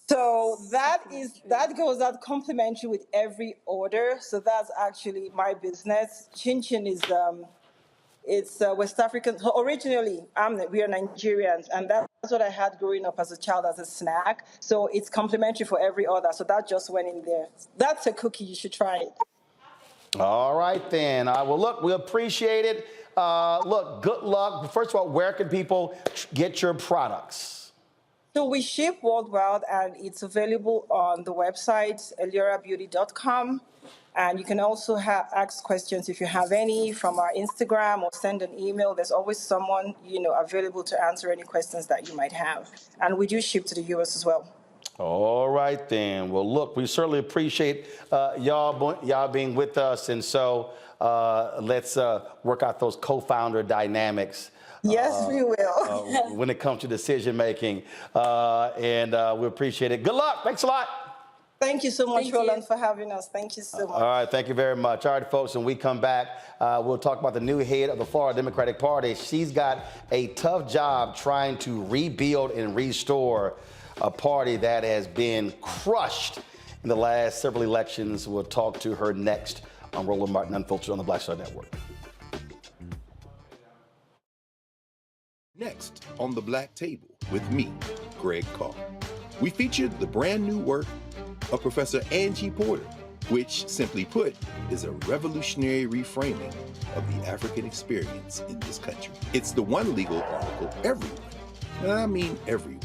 So that goes out complimentary with every order. So that's actually my business. Chin Chin is it's West African. Originally, we are Nigerians, and that's what I had growing up as a child as a snack. So it's complimentary for every order. So that just went in there. That's a cookie. You should try it. All right, then. Well, look, we appreciate it. Look, good luck. First of all, where can people get your products? So we ship worldwide, and it's available on the website, eliorabeauty.com. And you can also ask questions if you have any from our Instagram, or send an email. There's always someone, available to answer any questions that you might have. And we do ship to the U.S. as well. All right, then. Well, look, we certainly appreciate y'all being with us. And so let's work out those co-founder dynamics. Yes, we will. When it comes to decision making. And we appreciate it. Good luck. Thanks a lot. Thank you so much, Roland, for having us. Thank you so much. All right. Thank you very much. All right, folks. When we come back, we'll talk about the new head of the Florida Democratic Party. She's got a tough job trying to rebuild and restore a party that has been crushed in the last several elections. We'll talk to her next on Roland Martin Unfiltered on the Black Star Network. Next on The Black Table with me, Greg Carr. We featured the brand new work of Professor Angie Porter, which, simply put, is a revolutionary reframing of the African experience in this country. It's the one legal article everyone, and I mean everyone,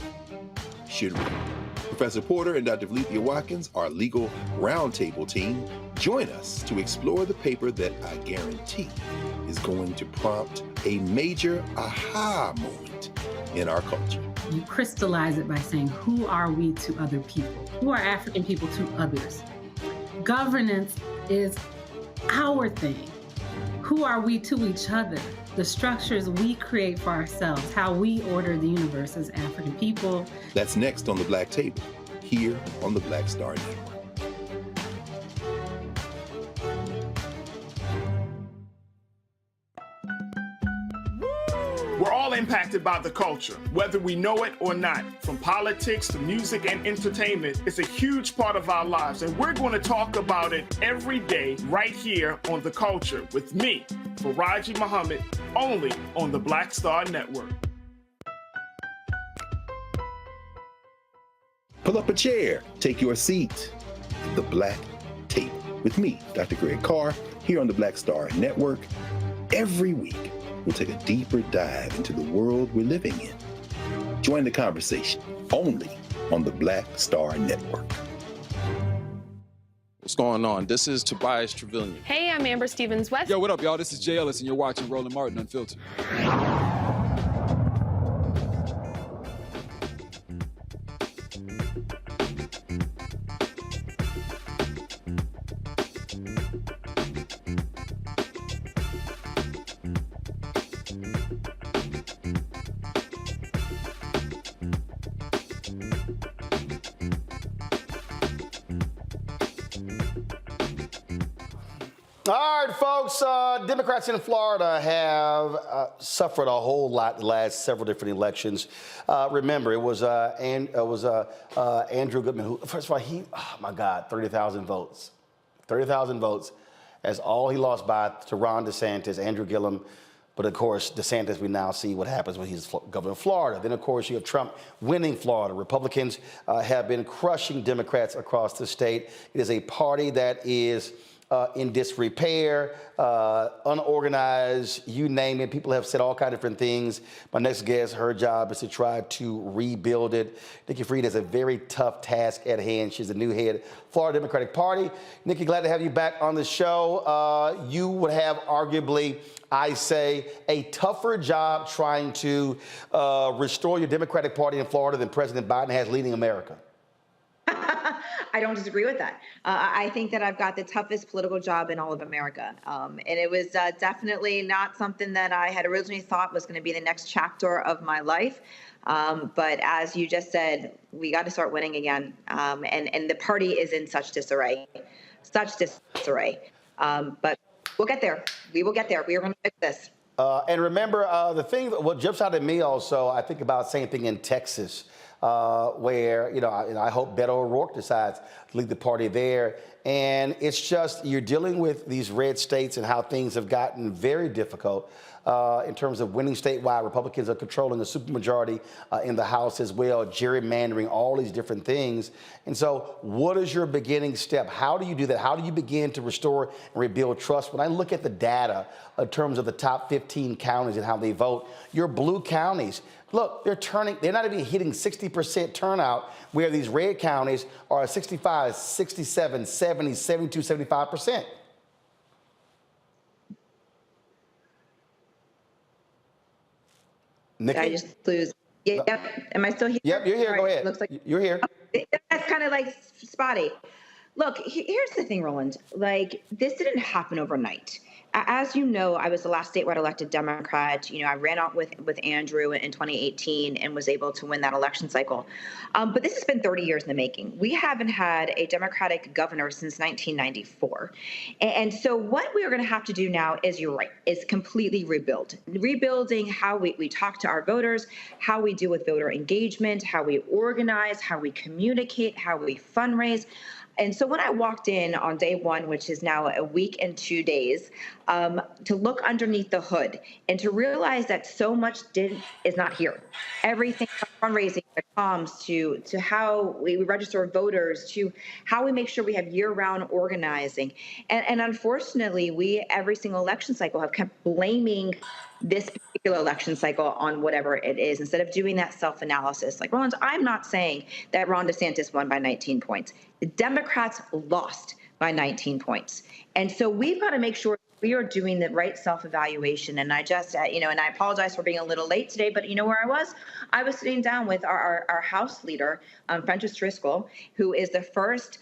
should read. Professor Porter and Dr. Valencia Watkins, our legal roundtable team, join us to explore the paper that I guarantee is going to prompt a major aha moment in our culture. You crystallize it by saying, who are we to other people? Who are African people to others? Governance is our thing. Who are we to each other? The structures we create for ourselves, how we order the universe as African people. That's next on The Black Table, here on the Black Star Network. We're all impacted by the culture, whether we know it or not. From politics to music and entertainment, it's a huge part of our lives, and we're going to talk about it every day right here on The Culture with me, Faraji Muhammad, only on the Black Star Network. Pull up a chair, take your seat. The Black Table with me, Dr. Greg Carr, here on the Black Star Network. Every week, we'll take a deeper dive into the world we're living in. Join the conversation only on the Black Star Network. What's going on? This is Tobias Trevelyan. Hey, I'm Amber Stevens-West. Yo, what up, y'all? This is Jay Ellis, and you're watching Roland Martin Unfiltered. All right, folks, Democrats in Florida have suffered a whole lot the last several different elections. Remember, it was Andrew Goodman who, first of all, oh my God, 30,000 votes. 30,000 votes. That's all he lost by to Ron DeSantis, Andrew Gillum. But of course, DeSantis, we now see what happens when he's governor of Florida. Then, of course, you have Trump winning Florida. Republicans have been crushing Democrats across the state. It is a party that is in disrepair, unorganized, you name it. People have said all kinds of different things. My next guest, her job is to try to rebuild it. Nikki Fried has a very tough task at hand. She's the new head of Florida Democratic Party. Nikki, glad to have you back on the show. You would have arguably, I say, a tougher job trying to restore your Democratic Party in Florida than President Biden has leading America. I don't disagree with that. I think that I've got the toughest political job in all of America. And it was definitely not something that I had originally thought was going to be the next chapter of my life. But as you just said, we got to start winning again. And the party is in such disarray. But we'll get there. We will get there. We are going to fix this. And remember, the thing, what jumps out at me also, I think about the same thing in Texas. Where, I hope Beto O'Rourke decides to lead the party there. And it's just, you're dealing with these red states and how things have gotten very difficult in terms of winning statewide. Republicans are controlling a supermajority in the House as well, gerrymandering, all these different things. And so what is your beginning step? How do you do that? How do you begin to restore and rebuild trust? When I look at the data in terms of the top 15 counties and how they vote, your blue counties, look, they're not even hitting 60% turnout, where these red counties are 65, 67, 70, 72, 75%. Nikki? I just lose. Yep. Am I still here? Yep, you're here. Right. Go ahead. Looks like you're here. That's kind of like spotty. Look, here's the thing, Roland. Like, this didn't happen overnight. As you know, I was the last statewide elected Democrat. I ran out with Andrew in 2018 and was able to win that election cycle. But this has been 30 years in the making. We haven't had a Democratic governor since 1994. And so what we are going to have to do now is, you're right, is completely rebuild. Rebuilding how we talk to our voters, how we deal with voter engagement, how we organize, how we communicate, how we fundraise. And so when I walked in on day one, which is now a week and 2 days, to look underneath the hood and to realize that so much is not here. Everything from fundraising to comms to how we register voters to how we make sure we have year-round organizing. And unfortunately, we every single election cycle have kept blaming this particular election cycle on whatever it is, instead of doing that self-analysis. Like, Roland, I'm not saying that Ron DeSantis won by 19 points. The Democrats lost by 19 points. And so we've got to make sure we are doing the right self-evaluation. And I just, and I apologize for being a little late today, but you know where I was? I was sitting down with our House leader, Fentress Driscoll, who is the first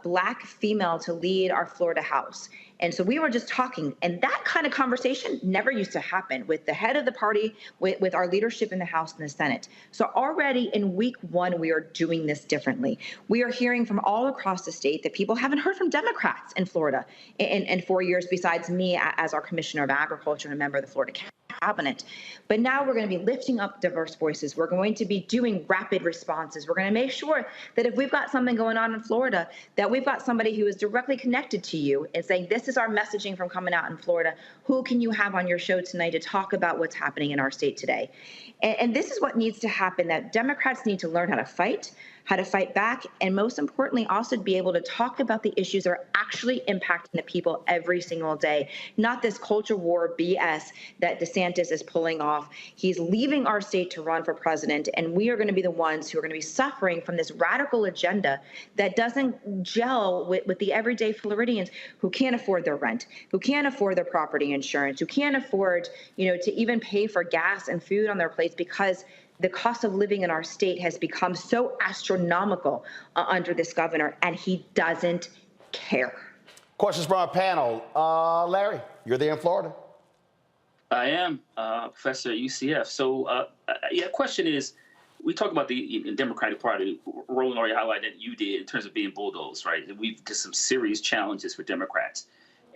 Black female to lead our Florida House. And so we were just talking, and that kind of conversation never used to happen with the head of the party, with our leadership in the House and the Senate. So already in week one, we are doing this differently. We are hearing from all across the state that people haven't heard from Democrats in Florida in 4 years, besides me as our Commissioner of Agriculture and a member of the Florida Cabinet. But now we're going to be lifting up diverse voices. We're going to be doing rapid responses. We're going to make sure that if we've got something going on in Florida, that we've got somebody who is directly connected to you and saying, this is our messaging from coming out in Florida. Who can you have on your show tonight to talk about what's happening in our state today? And this is what needs to happen, that Democrats need to learn how to fight back, and most importantly, also to be able to talk about the issues that are actually impacting the people every single day, not this culture war BS that DeSantis is pulling off. He's leaving our state to run for president, and we are going to be the ones who are going to be suffering from this radical agenda that doesn't gel with the everyday Floridians who can't afford their rent, who can't afford their property insurance, who can't afford, to even pay for gas and food on their plates, because the cost of living in our state has become so astronomical under this governor, and he doesn't care. Questions from our panel. Larry, you're there in Florida. I am, professor at UCF. So, question is, we talk about the Democratic Party. Roland already highlighted you did in terms of being bulldozed, right? We've got some serious challenges for Democrats.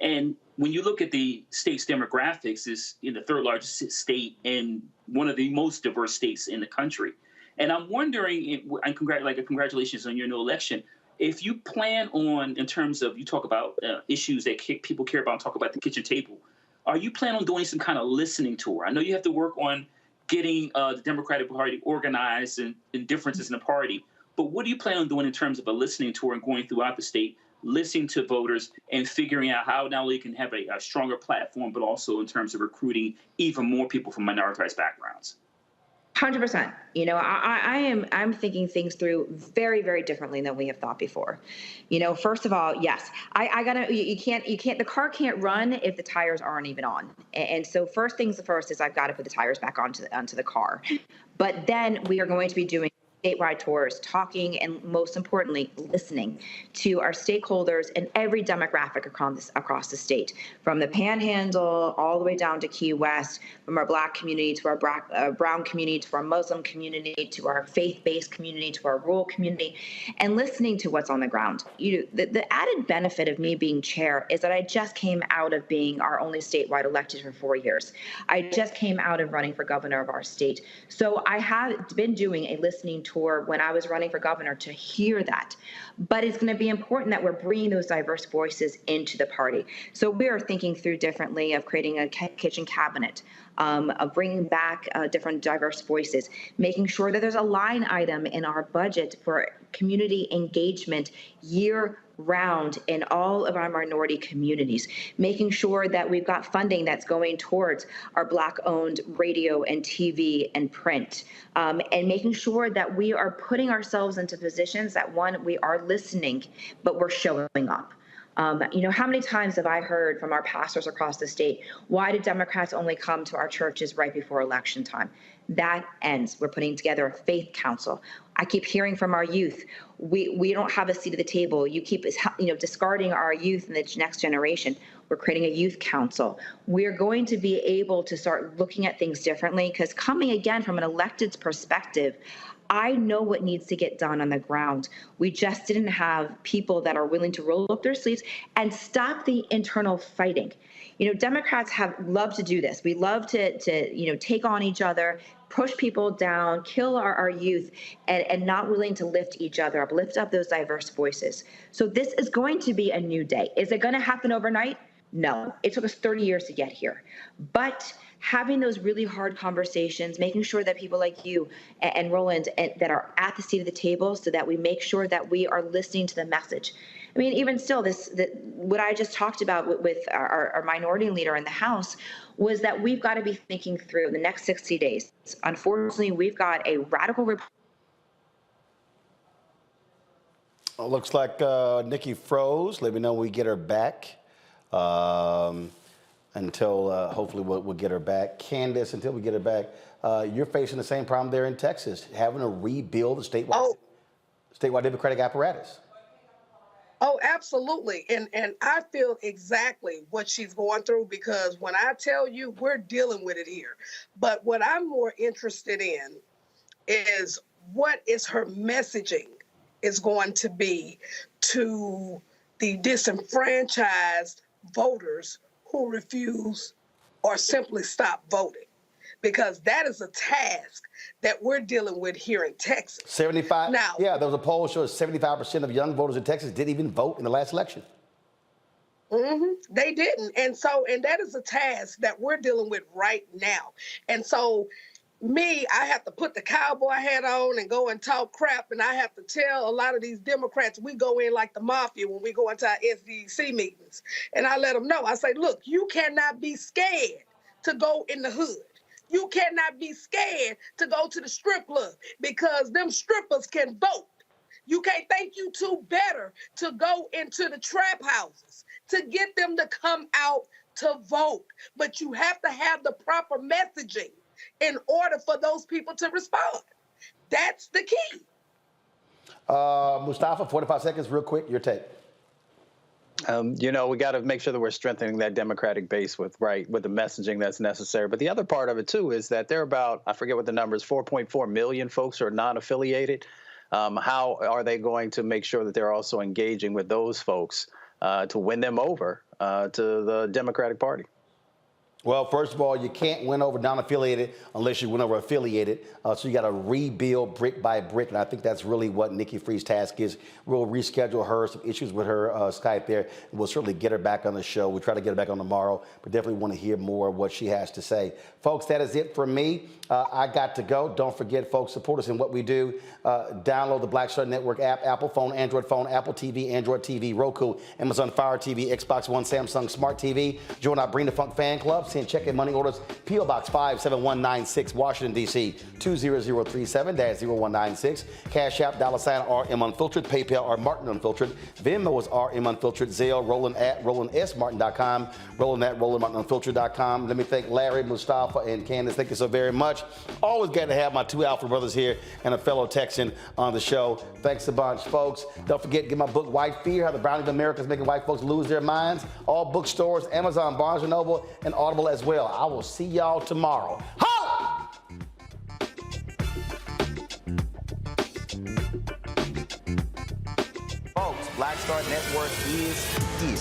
And when you look at the state's demographics, it's in the third largest state and one of the most diverse states in the country. And I'm wondering, and congratulations on your new election, if you plan on, in terms of, you talk about issues that people care about, talk about the kitchen table, are you planning on doing some kind of listening tour? I know you have to work on getting the Democratic Party organized and differences in the party, but what do you plan on doing in terms of a listening tour and going throughout the state listening to voters and figuring out how not only can have a stronger platform, but also in terms of recruiting even more people from minoritized backgrounds. 100%. You know, I'm thinking things through very, very differently than we have thought before. You know, first of all, yes, you can't, the car can't run if the tires aren't even on. And so first things first is I've got to put the tires back onto the car. But then we are going to be doing statewide tours, talking and most importantly, listening to our stakeholders in every demographic across the state, from the Panhandle all the way down to Key West, from our Black community to our brown community to our Muslim community to our faith-based community to our rural community, and listening to what's on the ground. The added benefit of me being chair is that I just came out of being our only statewide elected for 4 years. I just came out of running for governor of our state. So I have been doing a listening tour when I was running for governor to hear that. But it's going to be important that we're bringing those diverse voices into the party. So we are thinking through differently of creating a kitchen cabinet, of bringing back different diverse voices, making sure that there's a line item in our budget for community engagement year-round in all of our minority communities, making sure that we've got funding that's going towards our Black-owned radio and TV and print, and making sure that we are putting ourselves into positions that, one, we are listening, but we're showing up. You know, how many times have I heard from our pastors across the state, why do Democrats only come to our churches right before election time? That ends. We're putting together a faith council. I keep hearing from our youth, we don't have a seat at the table. You keep discarding our youth and the next generation. We're creating a youth council. We're going to be able to start looking at things differently, because coming again from an elected's perspective, I know what needs to get done on the ground. We just didn't have people that are willing to roll up their sleeves and stop the internal fighting. You know, Democrats have loved to do this. We love to take on each other, push people down, kill our youth, and not willing to lift each other up, lift up those diverse voices. So this is going to be a new day. Is it going to happen overnight? No. It took us 30 years to get here. But having those really hard conversations, making sure that people like you and Roland that are at the seat of the table, so that we make sure that we are listening to the message. I mean, even still, what I just talked about with our minority leader in the House was that we've got to be thinking through the next 60 days. Unfortunately, we've got a radical Looks like Nikki froze. Let me know when we get her back. Until hopefully we'll get her back. Candace, until we get her back, you're facing the same problem there in Texas, having to rebuild the statewide Democratic apparatus. Oh, absolutely. And I feel exactly what she's going through, because when I tell you, we're dealing with it here. But what I'm more interested in is what is her messaging is going to be to the disenfranchised voters who refuse or simply stop voting, because that is a task that we're dealing with here in Texas. 75. Now, yeah, there was a poll that shows 75% of young voters in Texas didn't even vote in the last election. They didn't. And that is a task that we're dealing with right now. And so I have to put the cowboy hat on and go and talk crap. And I have to tell a lot of these Democrats, we go in like the mafia when we go into our SDC meetings. And I let them know, I say, look, you cannot be scared to go in the hood. You cannot be scared to go to the strip club, because them strippers can vote. You can't think you two better to go into the trap houses to get them to come out to vote. But you have to have the proper messaging in order for those people to respond. That's the key. Mustafa, 45 seconds, real quick, your take. We got to make sure that we're strengthening that Democratic base with the messaging that's necessary. But the other part of it, too, is that there are about, I forget what the number is, 4.4 million folks who are non-affiliated. How are they going to make sure that they're also engaging with those folks to win them over to the Democratic Party? Well, first of all, you can't win over non-affiliated unless you win over affiliated. So you got to rebuild brick by brick, and I think that's really what Nikki Free's task is. We'll reschedule her, some issues with her Skype there, and we'll certainly get her back on the show. We'll try to get her back on tomorrow, but definitely want to hear more of what she has to say. Folks, that is it for me. I got to go. Don't forget, folks, support us in what we do. Download the Black Star Network app, Apple phone, Android phone, Apple TV, Android TV, Roku, Amazon Fire TV, Xbox One, Samsung Smart TV. Join our Bring the Funk fan club. Send check and money orders. P.O. Box 57196, Washington, D.C. 20037-0196. Cash App, $RM Unfiltered. PayPal, R Martin Unfiltered. Venmo is RM Unfiltered. Zelle, Roland at RolandSMartin.com. Roland at RolandMartinUnfiltered.com. Let me thank Larry, Mustafa, and Candace. Thank you so very much. Always glad to have my two Alpha brothers here and a fellow Texan on the show. Thanks a bunch, folks. Don't forget, get my book, White Fear, How the Browning of America is Making White Folks Lose Their Minds. All bookstores, Amazon, Barnes & Noble, and Audible as well. I will see y'all tomorrow. Ho! Folks, Black Star Network is here.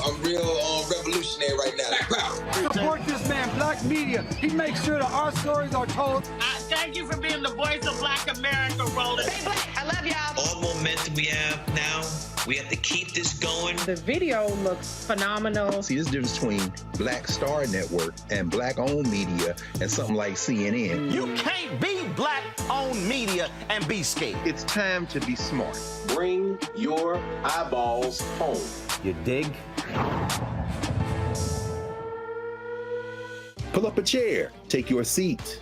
I'm real revolutionary right now. Black power. Support this man, Black Media. He makes sure that our stories are told. Thank you for being the voice of Black America, Roland. Stay black. I love y'all. All momentum we have now, we have to keep this going. The video looks phenomenal. See, this difference between Black Star Network and black-owned media and something like CNN. You can't be black-owned media and be scared. It's time to be smart. Bring your eyeballs home. You dig? Pull up a chair, take your seat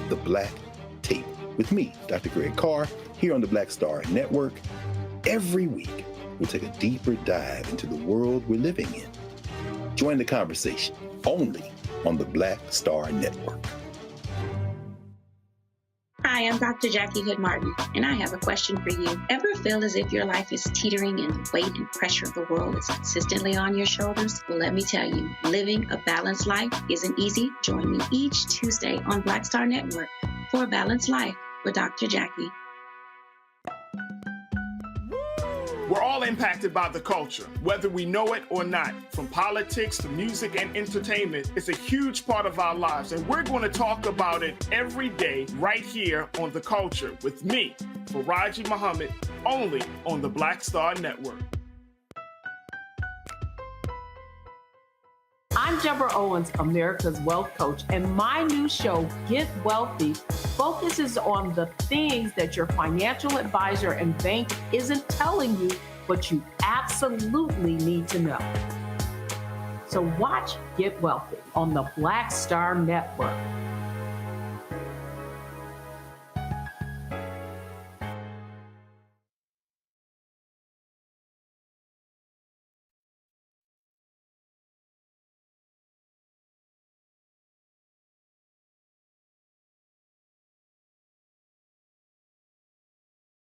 at the Black Table with me, Dr. Greg Carr, here on the Black Star Network. Every week, we'll take a deeper dive into the world we're living in. Join the conversation only on the Black Star Network. Hi, I'm Dr. Jackie Hood Martin, and I have a question for you. Ever feel as if your life is teetering and the weight and pressure of the world is consistently on your shoulders? Well, let me tell you, living a balanced life isn't easy. Join me each Tuesday on Black Star Network for A Balanced Life with Dr. Jackie. We're all impacted by the culture, whether we know it or not. From politics to music and entertainment, it's a huge part of our lives, and we're going to talk about it every day right here on The Culture with me, Faraji Muhammad, only on the Black Star Network. I'm Deborah Owens, America's Wealth Coach, and my new show, Get Wealthy, focuses on the things that your financial advisor and bank isn't telling you, but you absolutely need to know. So watch Get Wealthy on the Black Star Network.